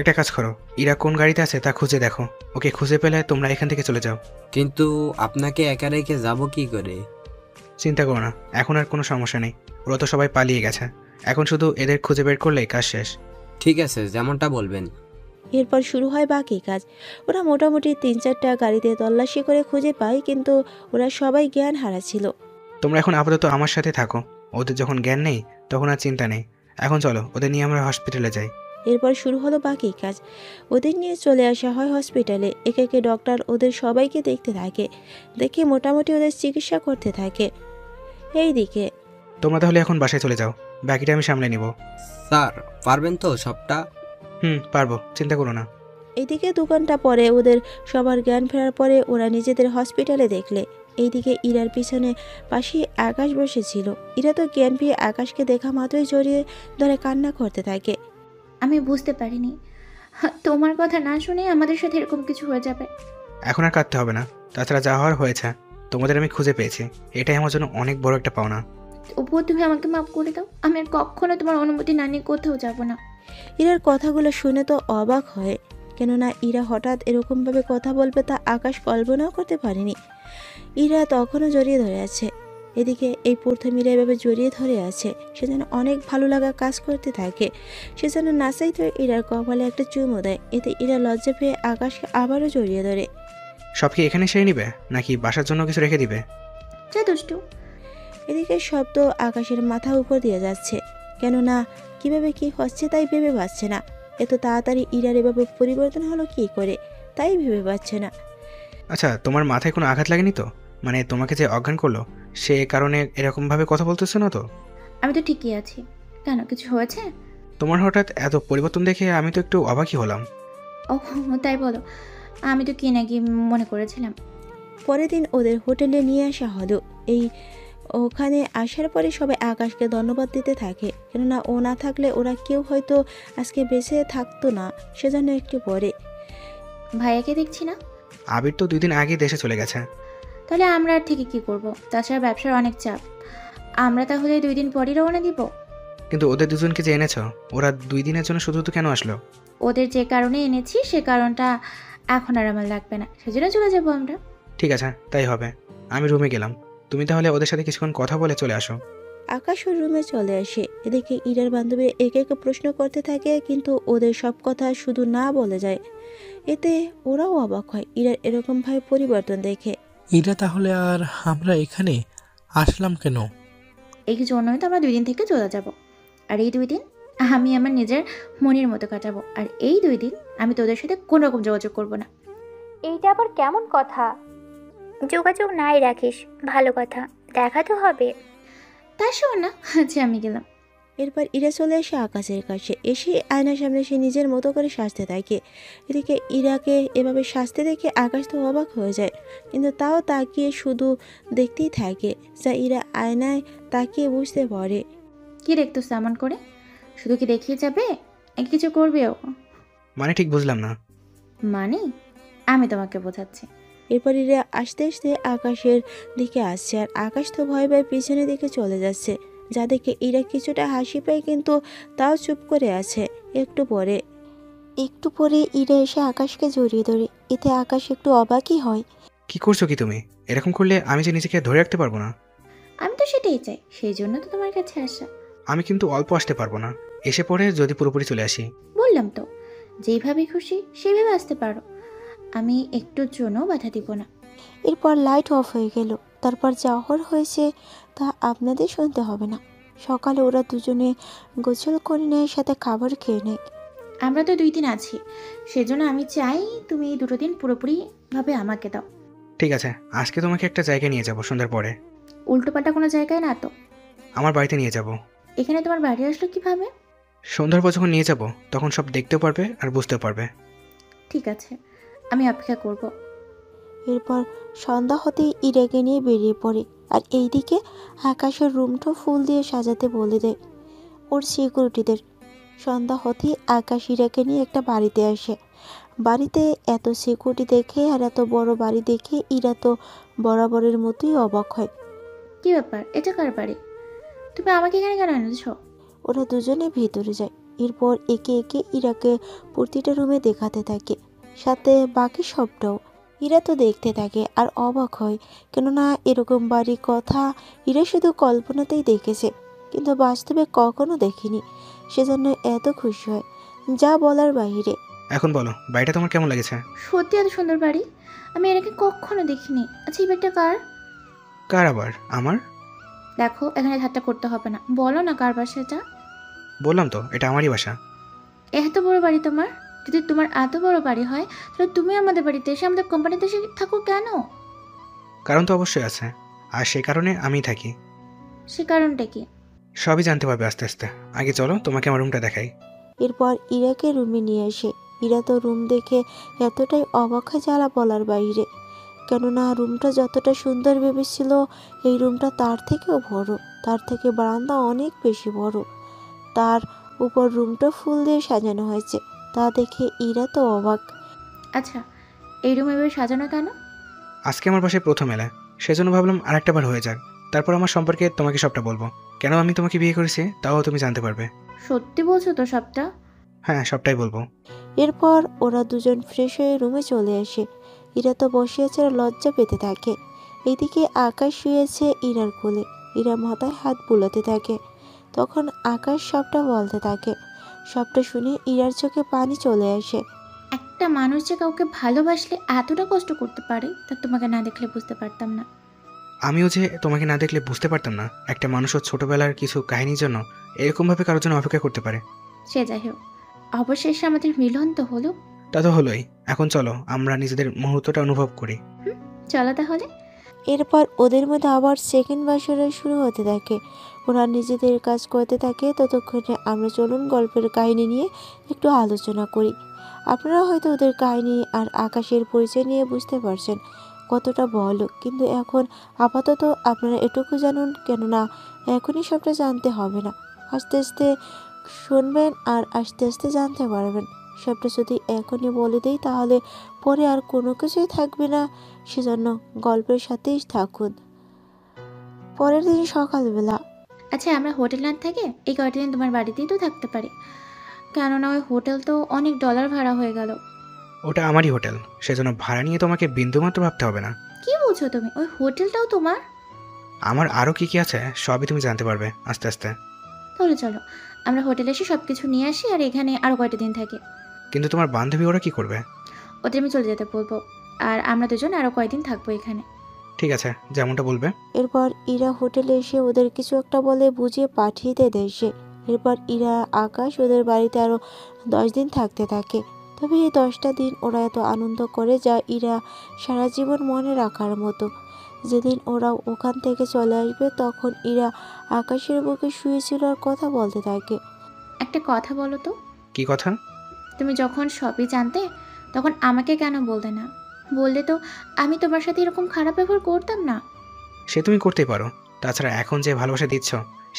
একটা কাজ করো, ইরা কোন গাড়িতে আছে তা খুঁজে দেখো, ওকে খুঁজে পেলে তোমরা এখান থেকে চলে যাও। কিন্তু আপনাকে একা রেখে যাব কি করে? চিন্তা করো না, এখন আর কোনো সমস্যা নেই। ওরা তো সবাই পালিয়ে গেছে, এখন শুধু এদের খুঁজে বের করলেই কাজ শেষ। ঠিক আছে, যেমনটা বলবেন। এরপর শুরু হয় বাকি কাজ। ওরা মোটামুটি 3-4টা গাড়িতে তল্লাশি করে খুঁজে পায়, কিন্তু ওরা সবাই জ্ঞান হারাচ্ছিল। তোমরা এখন আপাতত আমার সাথে থাকো, ওদের যখন জ্ঞান নেই তখন আর চিন্তা নেই। এখন চলো, ওদের নিয়ে আমরা হসপিটালে যাই। এরপর শুরু হলো বাকি কাজ। ওদের নিয়ে চলে আসা হয় হসপিটালে। একে একে ডক্টর ওদের সবাইকে দেখতে থাকে, দেখে মোটামুটি ওদের চিকিৎসা করতে থাকে। এইদিকে তোমরা তাহলে এখন বাসায় চলে যাও, বাকিটা আমি সামলে নিব। স্যার, পারবেন তো সবটা? পারবো, চিন্তা করো না। এইদিকে 2 ঘন্টা পরে ওদের সবার জ্ঞান ফেরার পরে ওরা নিজেদের হসপিটালে দেখলে। এইদিকে ইরার পিছনে পাশে আকাশ বসেছিল। ইরা তো জ্ঞান পেয়ে আকাশকে দেখা মাত্রই জড়িয়ে ধরে কান্না করতে থাকে। আমি বুঝতে পারিনি তোমার কথা না শুনে আমাদের সাথে এরকম কিছু হয়ে যাবে। এখন আর কাঁদতে হবে না, তাছাড়া যা হওয়ার হয়েছে। তোমাদের আমি খুঁজে পেয়েছি, এটাই আমার জন্য অনেক বড় একটা পাওনা। তবুও তুমি আমাকে মাফ করে দাও, আমি আর কখনো তোমার অনুমতি না নিয়ে কোথাও যাব না। ইরার কথাগুলো শুনে তো অবাক হয়, কেননা ইরা হঠাৎ এরকমভাবে কথা বলবে তা আকাশ কল্পনাও করতে পারেনি। ইরা তখনও জড়িয়ে ধরে আছে। এদিকে এই প্রথম ইরা এভাবে জড়িয়ে ধরে আছে, সে যেন অনেক ভালো লাগা কাজ করতে থাকে। সে যেন নাচাই তো ইরার কপালে একটা চুমু দেয়। এতে ইরা লজ্জা পেয়ে আকাশকে আবারও জড়িয়ে ধরে। সব কি এখানে সেরে নিবে, নাকি বাসার জন্য কিছু রেখে দিবে? যা দুষ্টু। এদিকে শব্দ আকাশের মাথা উপর দিয়ে যাচ্ছে, কেননা কিভাবে কি হচ্ছে তাই ভেবে পাচ্ছে না। এত তাড়াতাড়ি ইরার এভাবে পরিবর্তন হলো কি করে, তাই ভেবে পাচ্ছে না। আচ্ছা, তোমার মাথায় কোনো আঘাত লাগেনি তো? মানে তোমাকে যে অজ্ঞান করলো সে কারণে এরকমভাবে কথা বলতেছো না তো? আমি তো ঠিকই আছি, কেন কিছু হয়েছে? তোমার হঠাৎ এত পরিবর্তন দেখে আমি তো একটু অবাকই হলাম। ও তাই বলো, আমি তো কি নাকি মনে করেছিলাম। পরের দিন ওদের হোটেলে নিয়ে আসা হলো। ওখানে আসার পরে সবাই আকাশকে ধন্যবাদ দিতে থাকে, কেননা ও না থাকলে ওরা কেউ হয়তো আজকে বেঁচে থাকতো না। সেজন্য একটু পরে ভাইয়াকে দেখছি না। আবির তো 2 দিন আগে দেশে চলে গেছে। তাহলে আমরা আর থেকে কি করব? তাছাড়া ব্যবসার অনেক চাপ, আমরা তাহলে 2 দিন পরই রওনা দিব। কিন্তু ওদের দুজনকে যে এনেছো, ওরা 2 দিনের জন্য শুধু কেন আসলো? ওদের যে কারণে এনেছি সে কারণটা এখন আর আমার লাগবে না, সেজন্য চলে যাবো আমরা। ঠিক আছে, তাই হবে। আমি রুমে গেলাম, তুমি তাহলে ওদের সাথে কিছুক্ষণ কথা বলে চলে আসো। আকাশ ওর রুমে চলে আসে। এদিকে ইরার বান্ধবী একে একে প্রশ্ন করতে থাকে, কিন্তু ওদের সব কথা শুধু না বলে যায়। এতে ওরাও অবাক হয় ইরার এরকমভাবে পরিবর্তন দেখে। ইরা, তাহলে আর আমরা এখানে আসলাম কেন? এই জন্যই তো আমরা 2 দিন থেকে চলে যাব। আর এই 2 দিন আমি আমার নিজের মনের মতো কাটাবো। আর এই 2 দিন আমি তোদের সাথে কোনো রকম যোগাযোগ করব না। এইটা আবার কেমন কথা? যোগাযোগ নাই রাখিস, ভালো কথা, দেখা তো হবে। তা শোন না, আচ্ছা আমি গেলাম। এরপর ইরা চলে আসে আকাশের কাছে। এসে আয়নার সামনে সে নিজের মতো করে সাজতে থাকে। এদিকে ইরাকে এভাবে সাজতে দেখে আকাশ তো অবাক হয়ে যায়, কিন্তু তাও তাকিয়ে শুধু দেখতেই থাকে, যা ইরা আয়নায় তাকিয়ে বুঝতে পারে। কি দেখতেছ এমন করে? শুধু কি দেখিয়ে যাবে, কিছু করবেও? মানে ঠিক বুঝলাম না। মানে আমি তোমাকে বোঝাচ্ছি। এরপর ইরা আস্তে আস্তে আকাশের দিকে আসছে, আর আকাশ তো ভয় ভয় পিছনের দিকে চলে যাচ্ছে, যা দেখে ইরা কিছুটা হাসি পায়, কিন্তু তাও চুপ করে আছে। একটু পরে ইরা এসে আকাশকে জড়িয়ে ধরে। এতে আকাশ একটু অবাকই হয়। কি করছো কি তুমি? এরকম করলে আমি যে নিজেকে ধরে রাখতে পারবো না। আমি তো সেটাই চাই, সেই জন্য তো তোমার কাছে আসা। আমি কিন্তু অল্প আসতে পারবো না, এসে পরে যদি পুরোপুরি চলে আসি। বললাম তো, যেইভাবে খুশি সেইভাবে আসতে পারো, আমি একটুর জন্য বাধা দিব না। এরপর লাইট অফ হয়ে গেল। তারপর যা হয়েছে তা আপনাদের শুনতে হবে না। সকালে ওরা দুজনে গোসল করে নেয়, সাথে খাবার খেয়ে নেয়। আমরা তো 2 দিন আছি, সেজন্য আমি চাই তুমি এই 2 দিন পুরোপুরিভাবে আমাকে দাও। ঠিক আছে, আজকে তোমাকে একটা জায়গায় নিয়ে যাব সন্ধ্যার পরে। উল্টোপাল্টা কোনো জায়গায় না তো? আমার বাড়িতে নিয়ে যাব। এখানে তোমার বাড়ি আসলো কিভাবে? সন্ধ্যার পর যখন নিয়ে যাব তখন সব দেখতেও পারবে আর বুঝতেও পারবে। ঠিক আছে, আমি অপেক্ষা করব। এরপর সন্ধ্যা হতেই ইরাকে নিয়ে বেরিয়ে পড়ে। আর এইদিকে আকাশের রুমটা ফুল দিয়ে সাজাতে বলে দেয় ওর সিকিউরিটিদের। সন্ধ্যা হতেই আকাশ ইরাকে নিয়ে একটা বাড়িতে আসে। বাড়িতে এত সিকিউরিটি দেখে আর এত বড় বাড়ি দেখে ইরা তো বরাবরের মতোই অবাক হয়। কি ব্যাপার, এটা কার বাড়ি? তুমি আমাকে এখানে কেন এনেছো? ওরা দুজনে ভিতরে যায়। এরপর একে একে ইরাকে প্রতিটা রুমে দেখাতে থাকে, সাথে বাকি সবটাও। ইরা তো দেখতে থাকে আর অবাক হয়, কেননা এরকম বাড়ির কথা ইরা শুধু কল্পনাতেই দেখেছে, কিন্তু বাস্তবে কখনো দেখিনি, সেজন্য এত খুশি হয় যা বলার বাইরে। এখন বলো, বাড়িটা তোমার কেমন লেগেছে? সত্যি এত সুন্দর বাড়ি, আমি এর আগে কখনো দেখিনি। আচ্ছা এই ব্যাগটা কার? কার আবার? আমার। দেখো এখানে ঠাট্টা করতে হবে না, বলো না কার বাসা এটা? বললাম তো, এটা আমারই বাসা। এত বড় বাড়ি তোমার? যদি তোমার এত বড় বাড়ি হয় তাহলে তুমি আমাদের বাড়িতে এসে আমাদের কোম্পানিতে এসে থাকো কেন? কারণ তো অবশ্যই আছে, আর সেই কারণে আমিই থাকি। সে কারণটা কি? সবই জানতে পারবে আস্তে আস্তে। আগে চলো তোমাকে আমার রুমটা দেখাই। এরপর ইরাকে রুমে নিয়ে আসে। ইরা তো রুম দেখে এতটাই অবাক হয় যারা বলার বাইরে, কেননা রুমটা যতটা সুন্দর ভেবেছিল এই রুমটা তার থেকেও বড়, তার থেকে বারান্দা অনেক বেশি বড়, তার উপর রুমটা ফুল দিয়ে সাজানো হয়েছে। তা দেখে ইরা তো অবাক। আচ্ছা এই রুম এবার সাজানো কেন? আজকে আমার বাসায় প্রথম এলে, সেজন্য ভাবলাম আরেকটা বার হয়ে যাক, তারপর আমার সম্পর্কে তোমাকে সবটা বলবো। কেন আমি তোমাকে বিয়ে করেছি তাও তুমি জানতে পারবে। সত্যি বলছো তো সবটা? হ্যাঁ, সবটাই বলবো। এরপর ওরা দুজন ফ্রেশ হয়ে রুমে চলে আসে। ইরা তো বসে আছে আর লজ্জা পেতে থাকে। এদিকে আকাশ শুয়েছে ইরার কোলে। ইরা মাথায় হাত বুলাতে থাকে। তখন আকাশ সবটা বলতে থাকে। সবটা শুনে ইরার চোখে পানি চলে আসে। একটা মানুষ যে কাউকে ভালোবাসলে এতটা কষ্ট করতে পারে তা তোমাকে না দেখলে বুঝতে পারতাম না। আমিও যে তোমাকে না দেখলে বুঝতে পারতাম না একটা মানুষও ছোটবেলার কিছু কাহিনীর জন্য এরকমভাবে কারোর জন্য অপেক্ষা করতে পারে। সে যাই হোক, অবশেষে আমাদের মিলন তো হলো। তা তো হলোই। এখন চলো আমরা নিজেদের মুহূর্তটা অনুভব করি। চলো তাহলে। এরপর ওদের মধ্যে আবার সেকেন্ড বাসরা শুরু হতে থাকে। ওরা নিজেদের কাজ করতে থাকে। ততক্ষণে আমরা চলুন গল্পের কাহিনী নিয়ে একটু আলোচনা করি। আপনারা হয়তো ওদের কাহিনী আর আকাশের পরিচয় নিয়ে বুঝতে পারছেন কতটা বলো, কিন্তু এখন আপাতত আপনারা এটুকু জানুন, কেননা এখনই সবটা জানতে হবে না। আস্তে আস্তে শুনবেন আর আস্তে আস্তে জানতে পারবেন। সবটা যদি এখনই বলে দিই তাহলে পরে আর কোনো কিছুই থাকবে না, সেজন্য গল্পের সাথেই থাকুন। পরের দিন সকালবেলা। আচ্ছা আমরা হোটেল না থেকে এই কয়টা দিন তোমার বাড়িতেই তো থাকতে পারি, কেননা ওই হোটেল তো অনেক ডলার ভাড়া হয়ে গেল। ওটা আমারই হোটেল, সেজন্য ভাড়া নিয়ে তোমাকে বিন্দুমাত্র ভাবতে হবে না। কি বলছো তুমি? ওই হোটেলটাও তোমার? আমার আরও কি কি আছে সবই তুমি জানতে পারবে আস্তে আস্তে। তাহলে চলো আমরা হোটেলে এসে সব কিছু নিয়ে আসি আর এখানে আরও কয়টা দিন থাকি। কিন্তু তোমার বান্ধবী ওরা কি করবে? ওদের আমি চলে যেতে বলবো, আর আমরা দুজন আরও কয়দিন থাকবো এখানে। ঠিক আছে, যেমনটা বলবে। এরপর ইরা হোটেলে এসে ওদের কিছু একটা বলে বুঝিয়ে পাঠিয়ে দেয় সে। এরপর ইরা আকাশ ওদের বাড়িতে আরও 10 দিন থাকতে থাকে। তবে এই 10টা দিন ওরা এত আনন্দ করে যা ইরা সারা জীবন মনে রাখার মতো। যেদিন ওরা ওখান থেকে চলে আসবে তখন ইরা আকাশের বুকে শুয়েছিল আর কথা বলতে থাকে। একটা কথা বলো তো। কি কথা? তুমি যখন সবই জানতে তখন আমাকে কেন বলতে না? বললে তো আমি তোমার সাথে এরকম খারাপ ব্যবহার করতাম না। সে তুমি করতেই পারো, তাছাড়া এখন যে ভালোবাসা দিচ্ছ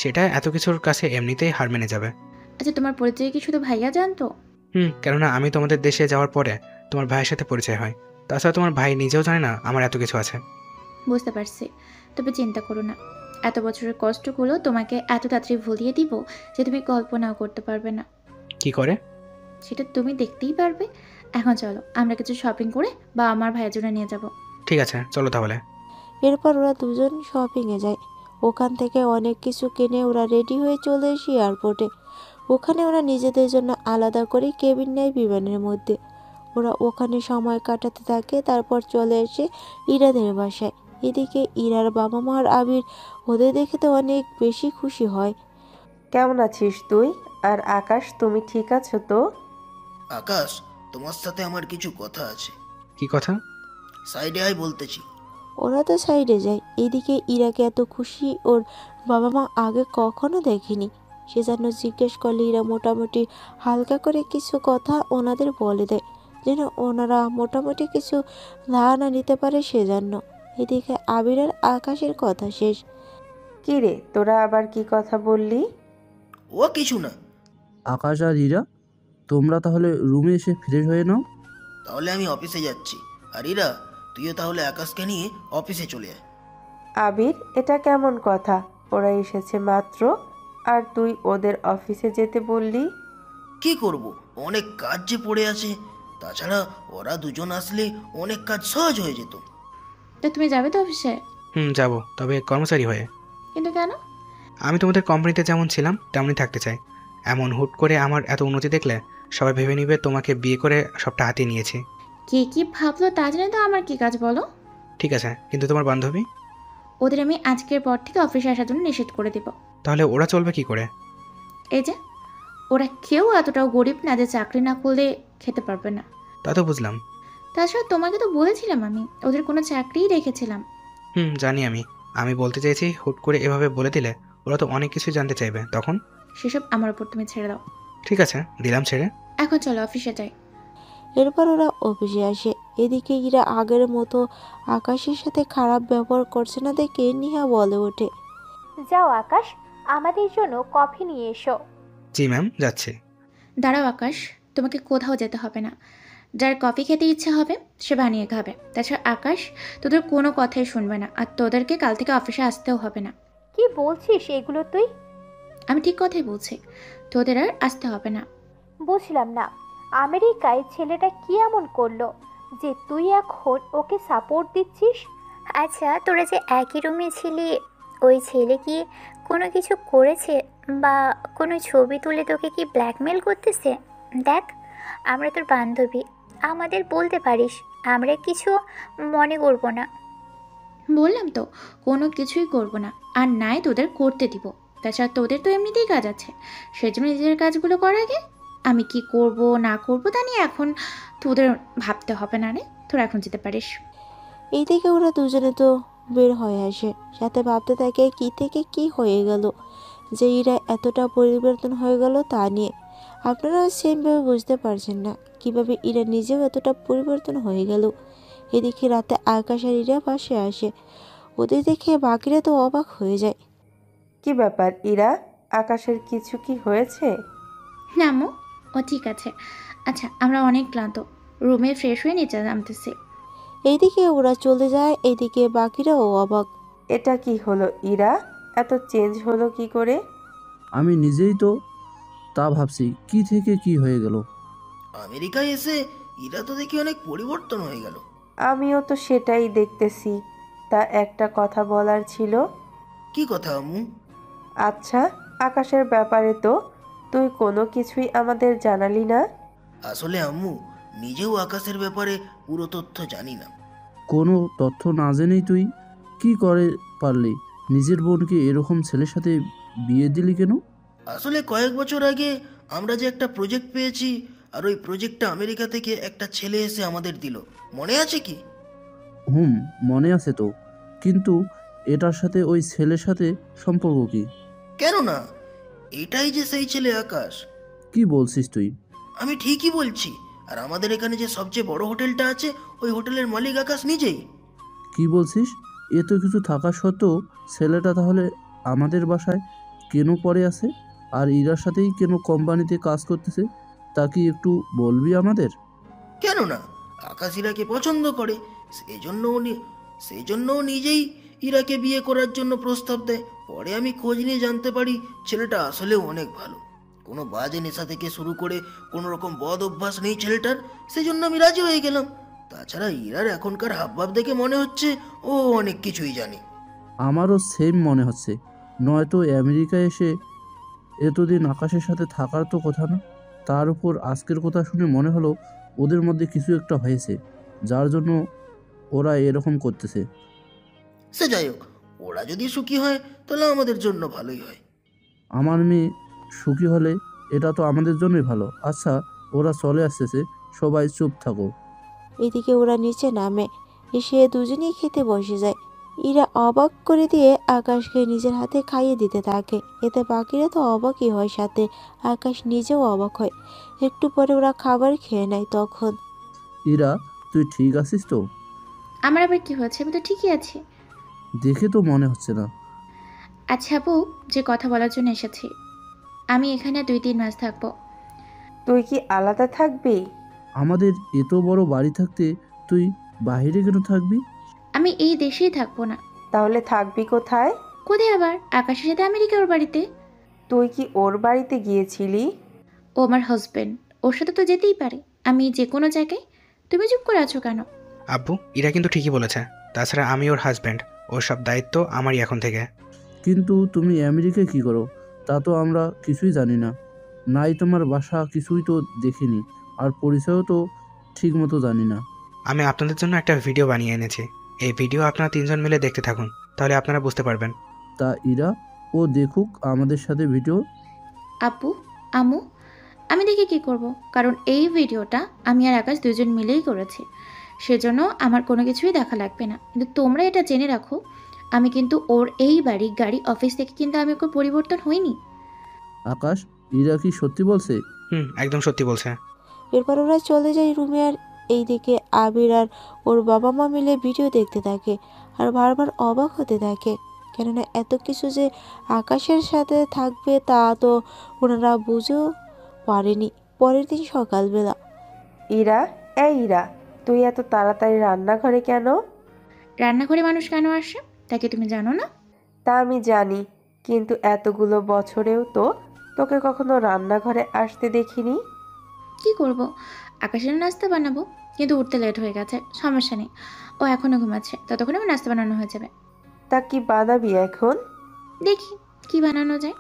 সেটা এত কিছুর কাছে এমনিতেই হার মেনে যাবে। আচ্ছা তোমার পরিচয় কি শুধু ভাইয়া জানতো? কেননা আমি তোমাদের দেশে যাওয়ার পরে তোমার ভাইয়ের সাথে পরিচয় হয়। তাছাড়া তোমার ভাই নিজেও জানে না আমার এত কিছু আছে। বুঝতে পারছি, তবে চিন্তা করো না। এত বছরের কষ্টগুলো তোমাকে এত তাড়াতাড়ি ভুলিয়ে দিব যে তুমি কল্পনাও করতে পারবে না। কি করে? সেটা তুমি দেখতেই পারবে। এখন চলো আমরা কিছু শপিং করে বা আমার ভাইয়ের জন্য নিয়ে যাব। ঠিক আছে চলো তাহলে। এরপর ওরা দুজন শপিংয়ে যায়। ওখান থেকে অনেক কিছু কিনে ওরা রেডি হয়ে চলে আসে এয়ারপোর্টে। ওখানে ওরা নিজেদের জন্য আলাদা করে কেবিন নেয় বিমানের মধ্যে। ওরা ওখানে সময় কাটাতে থাকে, তারপর চলে এসে ইরাদের বাসায়। এদিকে ইরার বাবা মা আর আবির ওদের দেখে তো অনেক বেশি খুশি হয়। কেমন আছিস তুই? আর আকাশ তুমি ঠিক আছো তো? আকাশ, তোমার সাথে আমার কিছু কথা আছে। কি কথা? সাইডে আয় বলতেছি। ওরা তো সাইডে যায়। এদিকে ইরাকে এত খুশি ওর বাবা মা আগে কখনো দেখেনি। সেজন্য জিজ্ঞেস করলে ইরা মোটামুটি হালকা করে কিছু কথা ওনাদের বলে দেয়, যেন ওনারা মোটামুটি কিছু ধারণা নিতে পারে সেজন্য। এদিকে আবির আর আকাশের কথা শেষ। কি রে তোরা আবার কি কথা বললি? ও কিছু না। আকাশ আর ইরা, তোমরা তাহলে রুমে এসে ফ্রেশ হয়ে নাও। তাহলে আমি অফিসে যাচ্ছি। আর ইরা, তুইও তাহলে আকাশকে নিয়ে অফিসে চলে আয়। আবির, এটা কেমন কথা? ওরা এসেছে মাত্র আর তুই ওদের অফিসে যেতে বললি? কি করব, অনেক কাজ যে পড়ে আছে। তাছাড়া ওরা দুজন আসলে অনেক কাজ সহজ হয়ে যেত। তো তুমি যাবে তো অফিসে? যাব, তবে কর্মচারী হয়ে। কিন্তু কেন? আমি তোমাদের কোম্পানিতে যেমন ছিলাম তেমনই থাকতে চাই। এমন হুট করে আমার এত উন্নতি দেখলে সবাই ভেবে নিবে তোমাকে বিয়ে করে সবটা হাতিয়ে নিয়েছি। কে কি ভাবলো তা জানে তো আমার কি কাজ বলো? ঠিক আছে, কিন্তু তোমার বান্ধবী? ওদের আমি আজকের পর থেকে অফিসে আসার জন্য নিষেধ করে দেব। তাহলে ওরা চলবে কি করে? এই যে, ওরা কেউ এতটাও গরিব না যে চাকরি না করলে খেতে পারবে না। তা তো বুঝলাম। তাছাড়া তোমাকে তো বলেছিলাম আমি ওদের কোনো চাকরিই রেখেছিলাম। জানি আমি বলতে চাইছি হুট করে এভাবে বলে দিলে ওরা তো অনেক কিছু জানতে চাইবে তখন। সেসব আমার উপর তুমি ছেড়ে দাও। ঠিক আছে, দিলাম ছেড়ে। এখন চলো অফিসে যাই। এরপর ওরা অফিসে আসে। এদিকে ইরা আগের মতো আকাশের সাথে খারাপ ব্যবহার করছে না দেখে নিহা বলে ওঠে, যাও আকাশ, আমাদের জন্য কফি নিয়ে এসো। জি ম্যাম, যাচ্ছি। দাঁড়াও আকাশ, তোমাকে কোথাও যেতে হবে না। যার কফি খেতে ইচ্ছে হবে সে বানিয়ে খাবে। তাছাড়া আকাশ, তোদের কোনো কথাই শুনবে না, আর তোদেরকে কাল থেকে অফিসে আসতেও হবে না। কি বলছিস এগুলো তুই? আমি ঠিক কথাই বলছি, তোদের আর আসতে হবে না। বুঝলাম না, আমেরিকায় ছেলেটা কি এমন করলো যে তুই এখন ওকে সাপোর্ট দিচ্ছিস? আচ্ছা, তোরা যে একই রুমে ছিলি, ওই ছেলে কি কোনো কিছু করেছে বা কোনো ছবি তুলে তোকে কি ব্ল্যাকমেল করতেছে? দেখ, আমরা তোর বান্ধবী, আমাদের বলতে পারিস, আমরা কিছু মনে করব না। বললাম তো কোনো কিছুই করব না, আর নাই তোদের করতে দিব। তাছাড়া তোদের তো এমনিতেই কাজ আছে, সেজন্য নিজের কাজগুলো করার আগে আমি কি করব না করব তা নিয়ে এখন তোদের ভাবতে হবে না রে। তোরা এখন যেতে পারিস। এইদিকে ওরা দুজনে তো বের হয়ে আসে, সাথে ভাবতে থাকে কি থেকে কি হয়ে গেল যে ইরা এতটা পরিবর্তন হয়ে গেল তা নিয়ে। আপনারা সেমভাবে বুঝতে পারছেন না কিভাবে ইরা নিজেও এতটা পরিবর্তন হয়ে গেল। এদিকে রাতে আকাশ আর ইরা পাশে আসে, ওদের দেখে বাকিরা তো অবাক হয়ে যায়। কি ব্যাপার ইরা, আকাশের কিছু কি হয়েছে? না আম্মু, ও ঠিক আছে। আচ্ছা, আমরা অনেক ক্লান্ত, রুমে ফ্রেশ হয়ে নিচে নামতেছি। এইদিকে ওরা চলে যায়, এইদিকে বাকিরাও অবাক। এটা কি হলো ইরা, এত চেঞ্জ হলো কি করে? আমি নিজেই তো তা ভাবছি, কি থেকে কি হয়ে গেল। আমেরিকায় এসে ইরা তো দেখি অনেক পরিবর্তন হয়ে গেল। আমিও তো সেটাই দেখতেছি। তা একটা কথা বলার ছিল। কি কথা আম্মু? আচ্ছা, আকাশের ব্যাপারে তো তুই কোনো কিছুই আমাদের জানালি না। আসলে আম্মু, নিজেও আকাশের ব্যাপারে পুরো তথ্য জানি না। কোনো তথ্য না জেনেই তুই কি করে পারলি? নিজের বোনকে এরকম ছেলের সাথে বিয়ে দিলি কেন? আসলে কয়েক বছর আগে আমরা যে একটা প্রজেক্ট পেয়েছি, আর ওই প্রজেক্টটা আমেরিকা থেকে একটা ছেলে এসে আমাদের দিল, মনে আছে কি? মনে আছে তো, কিন্তু এটার সাথে ওই ছেলের সাথে সম্পর্ক কি? কেন না, এটাই যে সেই ছেলে আকাশ। কি বলছিস তুই? আমি ঠিকই বলছি। আর আমাদের এখানে যে সবচেয়ে বড় হোটেলটা আছে, ওই হোটেলের মালিক আকাশ নিজেই। কি বলছিস? এত কিছু থাকা সত্ত্বেও ছেলেটা তাহলে আমাদের বাসায় কেন পড়ে আছে, আর ইরার সাথেই কেন কোম্পানিতে কাজ করতেছে, তা কি একটু বলবি আমাদের? কেন না, আকাশ ইরাকে পছন্দ করে, সেই জন্য ও নিজেই ইরাকে বিয়ে করার জন্য প্রস্তাব দেয়। পরে আমি খোঁজ নিয়ে জানতে পারি ছেলেটা আসলেও অনেক ভালো, কোনো বাজে নেশা থেকে শুরু করে কোনো রকম বদ অভ্যাস নেই ছেলেটার। সেই জন্য আমি রাজি হয়ে গেলাম। তাছাড়া ইরার এখনকার হাবভাব দেখে মনে হচ্ছে ও অনেক কিছুই জানে। আমারও সেম মনে হচ্ছে, নয়তো আমেরিকায় এসে এতদিন আকাশের সাথে থাকার তো কথা না। তার উপর আজকের কথা শুনে মনে হলো ওদের মধ্যে কিছু একটা হয়েছে, যার জন্য ওরা এরকম করতেছে। সে যাই হোক, ওরা যদি সুখী হয় তাহলে আমাদের জন্য ভালোই হয়। আমার মেয়ে সুখী হলে এটা তো আমাদের জন্যই ভালো। আচ্ছা, ওরা চলে আসতেছে, সবাই চুপ থাকো। এদিকে ওরা নিচে নামে, এসে দুজনেই খেতে বসে যায়। ইরা অবাক করে দিয়ে আকাশকে নিজের হাতে খাইয়ে দিতে থাকে। এতে বাকিরা তো অবাকই হয়, সাথে আকাশ নিজেও অবাক হয়। একটু পরে ওরা খাবার খেয়ে নেয়। তখন ইরা, তুই ঠিক আছিস তো? আমার আবার কি হয়েছে? আমি তো ঠিকই আছি। দেখে তো মনে হচ্ছে না। আচ্ছা আপু, যে কথা বলার জন্য এসেছি, আমি এখানে 2-3 মাস থাকবো। তুই কি আলাদা থাকবি? আমাদের এত বড় বাড়ি থাকতে তুই বাইরে কেন থাকবি? আমি এই দেশেই থাকবো না। তাহলে থাকবি কোথায়? কোথায় আবার? আকাশের সাথে আমেরিকা, ওর বাড়িতে। তুই কি ওর বাড়িতে গিয়েছিলি? ও আমার হাজবেন্ড, ওর সাথে তো যেতেই পারে আমি যে কোনো জায়গায়। তুমি চুপ করে আছো কেন? আব্বু, ইরা কিন্তু ঠিকই বলেছে। তাছাড়া আমি ওর হাজব্যান্ড, ওর সব দায়িত্ব আমারই এখন থেকে। কিন্তু তুমি আমেরিকায় কি করো তা তো আমরা কিছুই জানি না। নাই তোমার বাসা কিছুই তো দেখিনি, আর পরিচয়ও তো ঠিক মতো জানি না। আমি আপনাদের জন্য একটা ভিডিও বানিয়ে এনেছি। এই ভিডিও আপনারা 3 জন মিলে দেখতে থাকুন, তাহলে আপনারা বুঝতে পারবেন। তা ইরা ও দেখুক আমাদের সাথে ভিডিও। আপু, আম্মু, আমি দেখে কি করব? কারণ এই ভিডিওটা আমি আর আকাশ দুজন মিলেই করেছি, সেজন্য আমার কোনো কিছুই দেখা লাগবে না। কিন্তু তোমরা এটা জেনে রাখো, আমি কিন্তু ওর এই বাড়ি গাড়ি অফিস থেকে কিন্তু আমি কোনো পরিবর্তন হইনি। আকাশ, ইরা কি সত্যি বলছে? একদম সত্যি বলছে। এরপর ওরা চলে যায় রুমে, আর এইদিকে আবির আর ওর বাবা মা মিলে ভিডিও দেখতে থাকে আর বারবার অবাক হতে থাকে, কেননা এত কিছু যে আকাশের সাথে থাকবে তা তো ওনারা বুঝেও পারেনি। পরের দিন সকালবেলা। ইরা, এই ইরা, তুই এত তাড়াতাড়ি রান্নাঘরে কেন? রান্নাঘরে মানুষ কেন আসে তাকে তুমি জানো না? তা আমি জানি, কিন্তু এতগুলো বছরেও তো তোকে কখনো রান্নাঘরে আসতে দেখিনি। কি করব, আকাশের নাস্তা বানাবো, কিন্তু উঠতে লেট হয়ে গেছে। সমস্যা নেই, ও এখনো ঘুমাচ্ছে, ততক্ষণে আমার নাস্তা বানানো হয়ে যাবে। তা কি বানাবি এখন? দেখি কি বানানো যায়।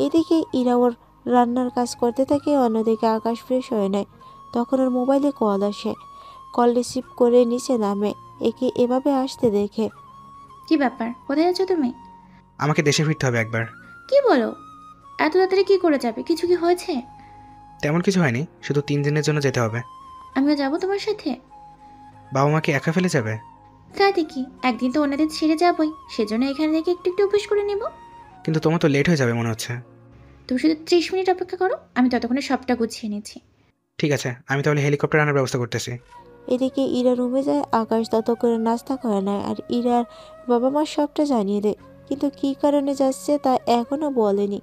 এদিকে ইরা ওর রান্নার কাজ করতে থাকে, অন্যদিকে আকাশ ফ্রেশ হয়ে নেয়। তখন ওর মোবাইলে কল আসে। কল রিসিভ করে নিচে নামে, একে এভাবে আসতে দেখে। কি ব্যাপার, কোথায় আছো তুমি? আমাকে দেশে ফিরতে হবে একবার। কি বলো, এত তাড়াতাড়ি কি করে যাবে? কিছু কি হয়েছে? তেমন কিছু হয়নি, শুধু 3 দিনের জন্য যেতে হবে। আমিও যাবো তোমার সাথে। বাবা মাকে একা ফেলে যাবে? তাতে কি, একদিন তো ওনাদের ছেড়ে যাবই, সেজন্য এখানে থেকে একটু একটু অভ্যাস করে নেব। কিন্তু তোমার তো লেট হয়ে যাবে মনে হচ্ছে। তুমি শুধু 30 মিনিট অপেক্ষা করো, আমি ততক্ষণে সবটা গুছিয়ে নিচ্ছি। ঠিক আছে, আমি তাহলে হেলিকপ্টার আনার ব্যবস্থা করতেছি। এদিকে ইরা রুমে যায়, আকাশ তত করে নাস্তা করে নেয় আর ইরার বাবা মা সবটা জানিয়ে দেয়, কিন্তু কী কারণে যাচ্ছে তা এখনও বলেনি।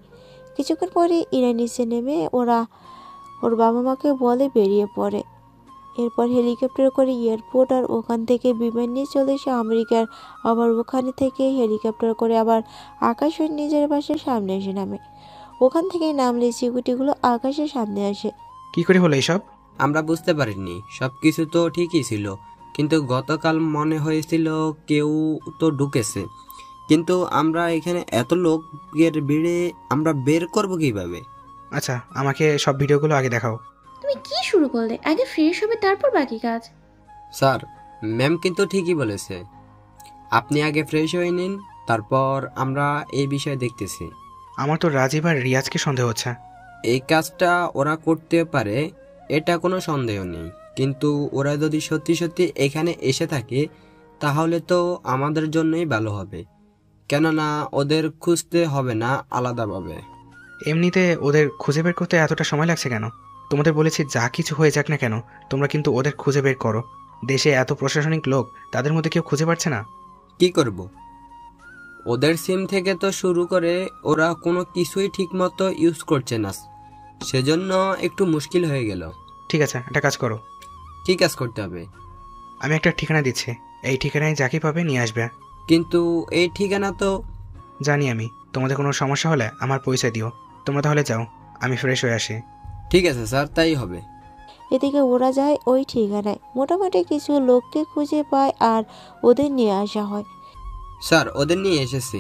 কিছুক্ষণ পরে ইরা নিচে নেমে ওর বাবা মাকে বলে বেরিয়ে পড়ে। এরপর হেলিকপ্টার করে এয়ারপোর্ট আর ওখান থেকে বিমান নিয়ে চলে এসে আমেরিকার, আবার ওখানে থেকে হেলিকপ্টার করে আবার আকাশের নিজের বাসার সামনে এসে নামে। ওখান থেকে নামলে সিকিউরিটিগুলো আকাশের সামনে আসে। কি করে হলো এইসব? আমরা বুঝতে পারিনি, সব কিছু তো ঠিকই ছিল, কিন্তু গতকাল মনে হয়েছিল কেউ তো ঢুকেছে, কিন্তু আমরা এখানে এত লোকের ভিড়ে আমরা বের করব কিভাবে? আচ্ছা, আমাকে সব ভিডিওগুলো আগে দেখাও। তুমি কি শুরু করলে? আগে ফ্রেশ হবে, তারপর বাকি কাজ। স্যার, ম্যাম কিন্তু ঠিকই বলেছে, আপনি আগে ফ্রেশ হয়ে নিন, তারপর আমরা এই বিষয়ে দেখতেছি। আমার তো রাজীব আর রিয়াজকে সন্দেহ হচ্ছে। এই কাজটা ওরা করতে পারে, এটা কোনো সন্দেহ নেই, কিন্তু ওরা যদি সত্যি সত্যি এখানে এসে থাকে তাহলে তো আমাদের জন্যই ভালো হবে, কেননা ওদের খুঁজতে হবে না আলাদাভাবে। এমনিতে ওদের খুঁজে বের করতে এতটা সময় লাগছে কেন? তোমাদের বলেছি যা কিছু হয়ে যাক না কেন, তোমরা কিন্তু ওদের খুঁজে বের করো। দেশে এত প্রশাসনিক লোক, তাদের মধ্যে কেউ খুঁজে পাচ্ছে না। কি করব? ওদের সিম থেকে তো শুরু করে ওরা কোনো কিছুই ঠিকমতো ইউজ করছে না, সেজন্য একটু মুশকিল হয়ে গেল। ঠিক আছে, একটা কাজ করো। কি কাজ করতে হবে? আমি একটা ঠিকানা দিচ্ছি, এই ঠিকানায় যাকে পাবে নিয়ে আসবে। কিন্তু এই ঠিকানা তো... জানি আমি, তোমাদের কোনো সমস্যা হলে আমার পরিচয় দিও। তোমরা তাহলে যাও, আমি ফ্রেশ হয়ে আসি। ঠিক আছে স্যার, তাই হবে। এদিকে ওরা যায় ওই ঠিকানায়, মোটামুটি কিছু লোককে খুঁজে পায় আর ওদের নিয়ে আসা হয়। স্যার, ওদের নিয়ে এসেছি।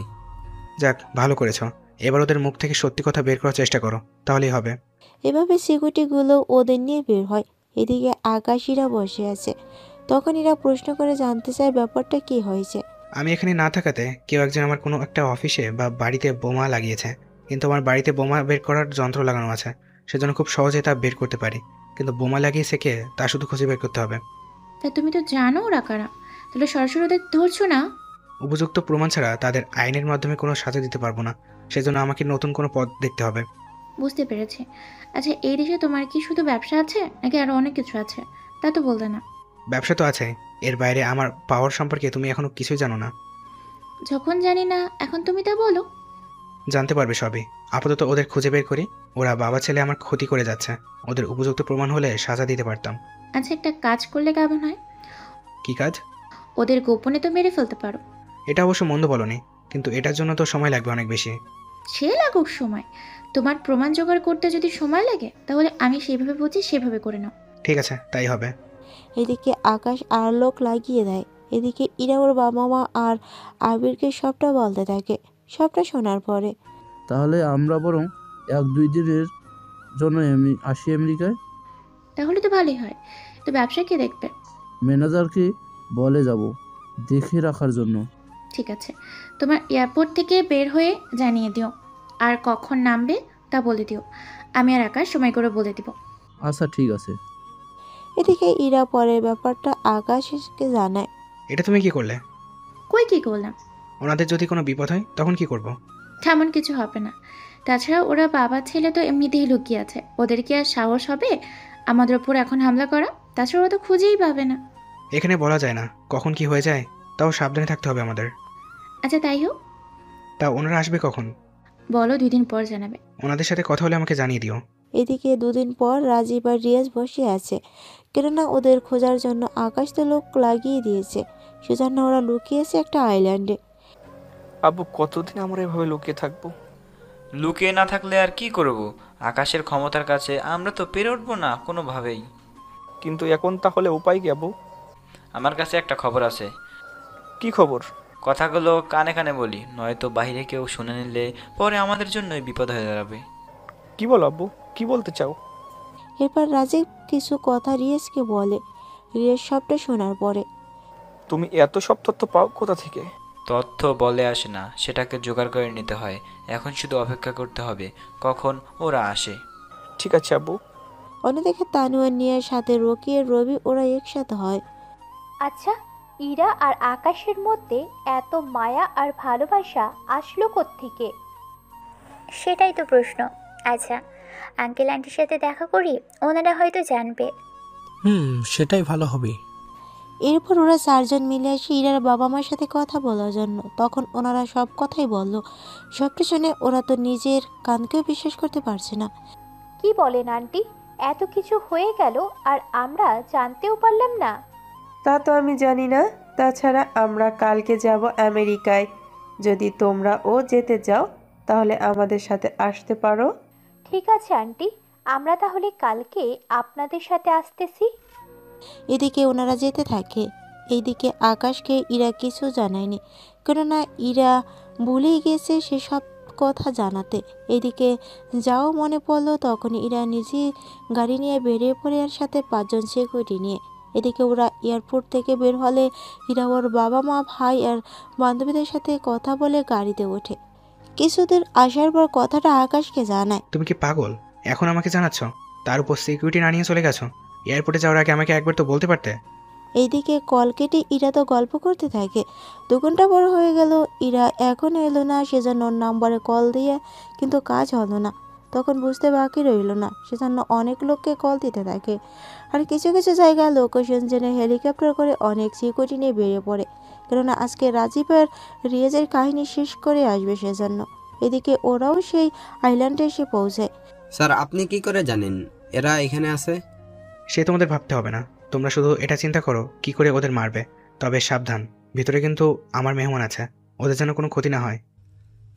যাক, ভালো করেছ। এবার ওদের মুখ থেকে সত্যি কথা বের করার চেষ্টা করো, তাহলেই হবে। এভাবে সিকিউরিটিগুলো ওদের নিয়ে বের হয়। এদিকে আকাশীরা বসে আছে। তখন এরা প্রশ্ন করে জানতে চায় ব্যাপারটা কি হয়েছে। আমি এখানে না থাকাতে কেউ একজন আমার কোনো একটা অফিসে বা বাড়িতে বোমা লাগিয়েছে, কিন্তু আমার বাড়িতে বোমা বের করার যন্ত্র লাগানো আছে, সেজন্য খুব সহজে তা বের করতে পারি। কিন্তু বোমা লাগিয়েছে কে তা শুধু খুঁজে বের করতে হবে। তা তুমি তো জানো ওরা কারা, তাহলে সরাসরি ওদের ধরছো না? উপযুক্ত প্রমাণ ছাড়া তাদের আইনের মাধ্যমে কোনো সাজা দিতে পারবো না, সেজন্য আমাকে নতুন কোনো পথ দেখতে হবে। বুঝতে পেরেছি। আচ্ছা, এই দেশে তোমার কি শুধু ব্যবসা আছে নাকি আরো অনেক কিছু আছে? তা তো বলতে না। ব্যবসা তো আছে, এর বাইরে আমার পাওয়ার সম্পর্কে তুমি এখনো কিছুই জানো না। যখন জানি না, এখন তুমি তা বলো। জানতে পারবে সবই। আপাতত ওদের খুঁজে বের করি। ওরা বাবা ছেলে আমার ক্ষতি করে যাচ্ছে, ওদের উপযুক্ত প্রমাণ হলে সাজা দিতে পারতাম। আচ্ছা, একটা কাজ করলে কেমন হয়? কি কাজ? ওদের গোপনে তো মেরে ফেলতে পারো। এটা অবশ্য মন্দ বলনি, কিন্তু এটার জন্য তো সময় লাগবে অনেক বেশি। সে লাগুক সময়, তোমার প্রমাণ জোগাড় করতে যদি সময় লাগে তাহলে আমি সেইভাবে বুঝি সেভাবে করে নাও। ঠিক আছে, তাই হবে। এদিকে আকাশ আলোক লাগিয়ে দেয়। এদিকে ইরা ওর বাবা মা আর আবিরকে সবটা বলতে থাকে। সবটা শোনার পরে। তাহলে আমরা বরং 1-2 দিনের জন্য আসি আমেরিকায়। তাহলে তো ভালোই হয়। তো ব্যবসা কে দেখবে? ম্যানেজারকে বলে যাব দেখে রাখার জন্য। ঠিক আছে, তোমার এয়ারপোর্ট থেকে বের হয়ে জানিয়ে দিও, আর কখন নামবে তা বলে দিও। আমি আর আকাশ সময় করে বলে দিব। আচ্ছা ঠিক আছে। এদিকে ইরা পরের ব্যাপারটা আকাশকে জানায়। এটা তুমি কি করলে? কই কি করলাম? ওনাদের যদি কোনো বিপদ হয় তখন কি করব? তেমন কিছু হবে না। তাছাড়া ওরা বাবা ছেলে তো এমনিতেই লুকিয়ে আছে, ওদের কি আর সাহস হবে আমাদের উপর এখন হামলা করা? তাছাড়া ওরা তো খুঁজেই পাবে না। এখানে বলা যায় না কখন কি হয়ে যায়, তাও সাবধানে থাকতে হবে আমাদের। আচ্ছা তাই হোক। তা ওনারা আসবে কখন? বলো 2 দিন পর জানাবে। ওনাদের সাথে কথা হলে আমাকে জানিয়ে দিও। এদিকে 2 দিন পর রাজীব আর রিয়াজ বসে আছে, কেননা ওদের খোঁজার জন্য আকাশ তো লোক লাগিয়ে দিয়েছে, সেজন্য ওরা লুকিয়েছে একটা আইল্যান্ডে। আব্বু কতদিন আমরা এভাবে লুকিয়ে থাকবো? লুকিয়ে না থাকলে আর কি করব? আকাশের ক্ষমতার কাছে আমরা তো পেরে উঠবো না কোনোভাবেই। কিন্তু এখন তাহলে উপায় কি আব্বু? আমার কাছে একটা খবর আছে। কি খবর? কথাগুলো কানে কানে বলি, নয়তো বাইরে কেউ শুনে নিলে পরে আমাদের জন্যই বিপদ হয়ে দাঁড়াবে। কি বলো আব্বু, কি বলতে চাও? এরপর রাজীব কিছু কথা রিয়াজকে বলে। রিয়াজ সবটা শোনার পরে। তুমি এত সব তথ্য পাও কোথা থেকে? তথ্য বলে আসে না, সেটাকে জোগাড় করে নিতে হয়। এখন শুধু অপেক্ষা করতে হবে কখন ওরা আসে। ঠিক আছে আব্বু। অন্যদিকে তানুয়া নিয়ার সাথে রকি আর রবি ওরা একসাথে হয়। আচ্ছা, ইরা আর আকাশের মধ্যে এত মায়া আর ভালোবাসা আসলো কোত্থেকে? সেটাই তো প্রশ্ন। আচ্ছা, আঙ্কেল আন্টির সাথে দেখা করি, ওনারা হয়তো জানবে। সেটাই ভালো হবে। এরপর ওরা 4 জন মিলে আসে ইরার বাবা মার সাথে কথা বলার জন্য। তখন ওনারা সব কথাই বলল। সবটা শুনে ওরা তো নিজের কানকেও বিশ্বাস করতে পারছে না। কি বলেন আন্টি, এত কিছু হয়ে গেল আর আমরা জানতেও পারলাম না? তা তো আমি জানি না। তাছাড়া আমরা কালকে যাব আমেরিকায়। যদি তোমরাও যেতে চাও তাহলে আমাদের সাথে আসতে পারো। ঠিক আছে আন্টি, আমরা তাহলে কালকে আপনাদের সাথে আসতেছি। এদিকে ওনারা যেতে থাকে। এইদিকে আকাশকে ইরা কিছু জানায়নি, কেননা ইরা ভুলেই গেছে সেসব কথা জানাতে। এদিকে যাও মনে পড়লো তখন ইরা নিজে গাড়ি নিয়ে বেরিয়ে পড়ে আর সাথে 5 জন সিকিউরিটি নিয়ে। এদিকে ওরা এয়ারপোর্ট থেকে বের হলে ইরা ওর বাবা মা ভাই আর বান্ধবীদের সাথে কথা বলে গাড়িতে ওঠে। কিছুদূর আসার পর কথাটা আকাশকে জানায়। তুমি কি পাগল? এখন আমাকে জানাচ্ছ? তার উপর সিকিউরিটি না নিয়ে চলে গেছো? এয়ারপোর্টে যাওয়ার আগে আমাকে একবার তো বলতে পারতে। এইদিকে কল কেটে ইরা তো গল্প করতে থাকে। 2 ঘন্টা পর হয়ে গেল, ইরা এখনও এলো না। সেজন্য ওর নাম্বারে কল দিয়ে কিন্তু কাজ হলো না। তখন বুঝতে বাকি রইল না, সেজন্য অনেক লোককে কল দিতে থাকে। আর কিছু কিছু জায়গায় লোকেশন জেনে হেলিকপ্টার করে অনেক সিকিউরিটি নিয়ে বেরিয়ে পড়ে, কেননা আজকে রাজীব আর রিয়াজের কাহিনী শেষ করে আসবে সেজন্য। এদিকে ওরাও সেই আইল্যান্ডে এসে পৌঁছায়। স্যার আপনি কি করে জানেন এরা এখানে আছে? সে তোমাদের ভাবতে হবে না, তোমরা শুধু এটা চিন্তা করো কি করে ওদের মারবে। তবে সাবধান, ভিতরে কিন্তু আমার মেহমান আছে, ওদের যেন কোনো ক্ষতি না হয়।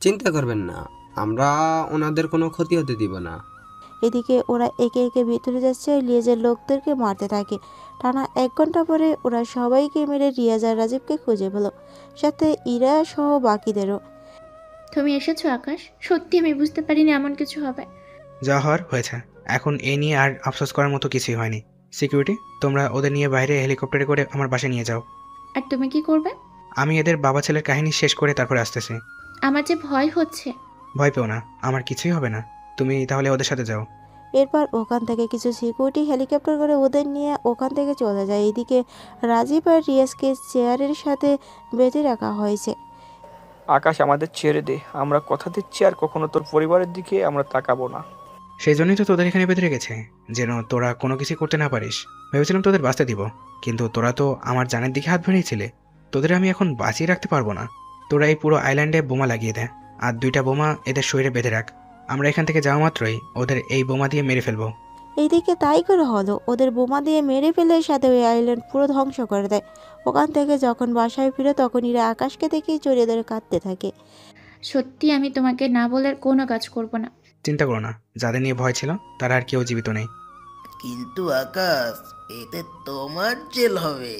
চিন্তা করবেন না, আমরা ওনাদের কোনো ক্ষতি হতে দিব না। এদিকে ওরা একে একে ভিতরে যাচ্ছে, রিয়াজের লোকদেরকে মারতে থাকে। টানা 1 ঘন্টা পরে ওরা সবাইকে মেরে রিয়াজ আর রাজীবকে খুঁজে পেল, সাথে ইরা সহ বাকিদেরও। তুমি এসেছো আকাশ, সত্যি আমি বুঝতে পারিনি এমন কিছু হবে। যা হওয়ার হয়েছে, এখন এ নিয়ে আর আফসোস করার মতো কিছুই হয়নি। সিকিউরিটি, তোমরা ওদের নিয়ে বাইরে হেলিকপ্টারে করে আমার বাসায় নিয়ে যাও। আর তুমি কি করবে? আমি এদের বাবা ছেলের কাহিনী শেষ করে তারপরে আসতেছি। আমার যে ভয় হচ্ছে। ভয় পেও না, আমার কিছুই হবে না। তুমি তাহলে ওদের সাথে যাও। এরপর ওখান থেকে কিছু সিকিউরিটি হেলিকপ্টার করে ওদের নিয়ে ওখান থেকে চলে যায়। এদিকে রাজীব আর রিয়াজকে চেয়ারের সাথে বেঁধে রাখা হয়েছে। আকাশ আমাদের ছেড়ে দে, আমরা কথা দিচ্ছি আর কখনো তোর পরিবারের দিকে আমরা তাকাবো না। সেই জন্যই তো তোদের এখানে বেঁধে রেখেছে, যেন তোরা কোনো কিছু করতে না পারিস। ভেবেছিলাম তোদের বাঁচতে দিব, কিন্তু তোরা তো আমার জানের দিকে হাত বাড়িয়েছিলে। তোদের আমি এখন বাঁচিয়ে রাখতে পারবো না। তোরা এই পুরো আইল্যান্ডে বোমা লাগিয়ে দে, আর 2টা বোমা এদের শরীরে বেঁধে রাখ। আমরা এখান থেকে যাওয়া মাত্রই ওদের এই বোমা দিয়ে মেরে ফেলবো। এইদিকে তাই করে হলো, ওদের বোমা দিয়ে মেরে ফেলে সাথে ওই আইল্যান্ড পুরো ধ্বংস করে দেয়। ওখান থেকে যখন বাসায় ফিরে তখন ইরা আকাশকে দেখেই চড়িয়ে ধরে কাঁদতে থাকে। সত্যি আমি তোমাকে না বলে কোনো কাজ করব না। চিন্তা করো না, যাদের নিয়ে ভয় ছিল তারা আর কেউ জীবিত নেই। কিন্তু আকাশ, এতে তোমার জেল হবে।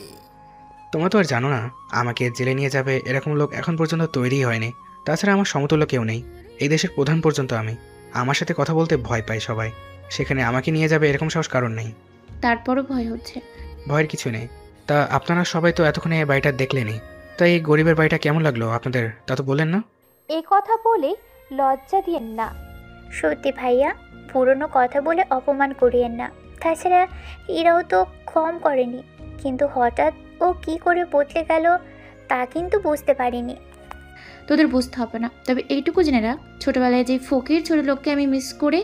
তোমরা তো আর জানো না, আমাকে জেলে নিয়ে যাবে এরকম লোক এখন পর্যন্ত তৈরি হয়নি। তাছাড়া আমার সমতুল্য কেউ নেই, এই দেশের প্রধান পর্যন্ত আমি। আমার সাথে কথা বলতে ভয় পায় সবাই, সেখানে আমাকে নিয়ে যাবে এরকম সাহস কারণ নেই। তারপরও ভয় হচ্ছে। ভয়ের কিছু নেই। তা আপনারা সবাই তো এতক্ষণে এই বাড়িটা দেখলেনই, তাই এই গরিবের বাড়িটা কেমন লাগলো আপনাদের তা তো বললেন না? এই কথা বলে লজ্জা দিয়েন না। সত্যি ভাইয়া, পুরনো কথা বলে অপমান করিয়েন না। তাছাড়া এরাও তো কম করেনি, কিন্তু হঠাৎ ও কি করে বদলে গেল তা কিন্তু বুঝতে পারিনি। তোদের বুঝতে হবে না, তবে এইটুকু জেনে রাখ, ছোটবেলায় যে ফকির ছোট লোককে আমি মিস করে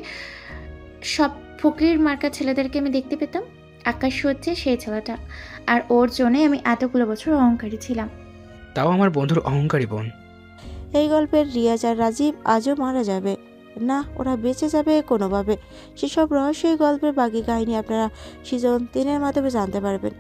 সব ফকির মার্কা ছেলেদেরকে আমি দেখতে পেতাম, আকাশ হচ্ছে সেই ছেলেটা। আর ওর জন্যই আমি এতগুলো বছর অহংকারী ছিলাম। তাও আমার বন্ধুর অহংকারী বোন। এই গল্পের রিয়াজ আর রাজীব আজও মারা যাবে না, ওরা বেঁচে যাবে কোনোভাবে। সেসব রহস্যই গল্পের বাকি কাহিনী আপনারা সিজন 3-এর মাধ্যমে জানতে পারবেন।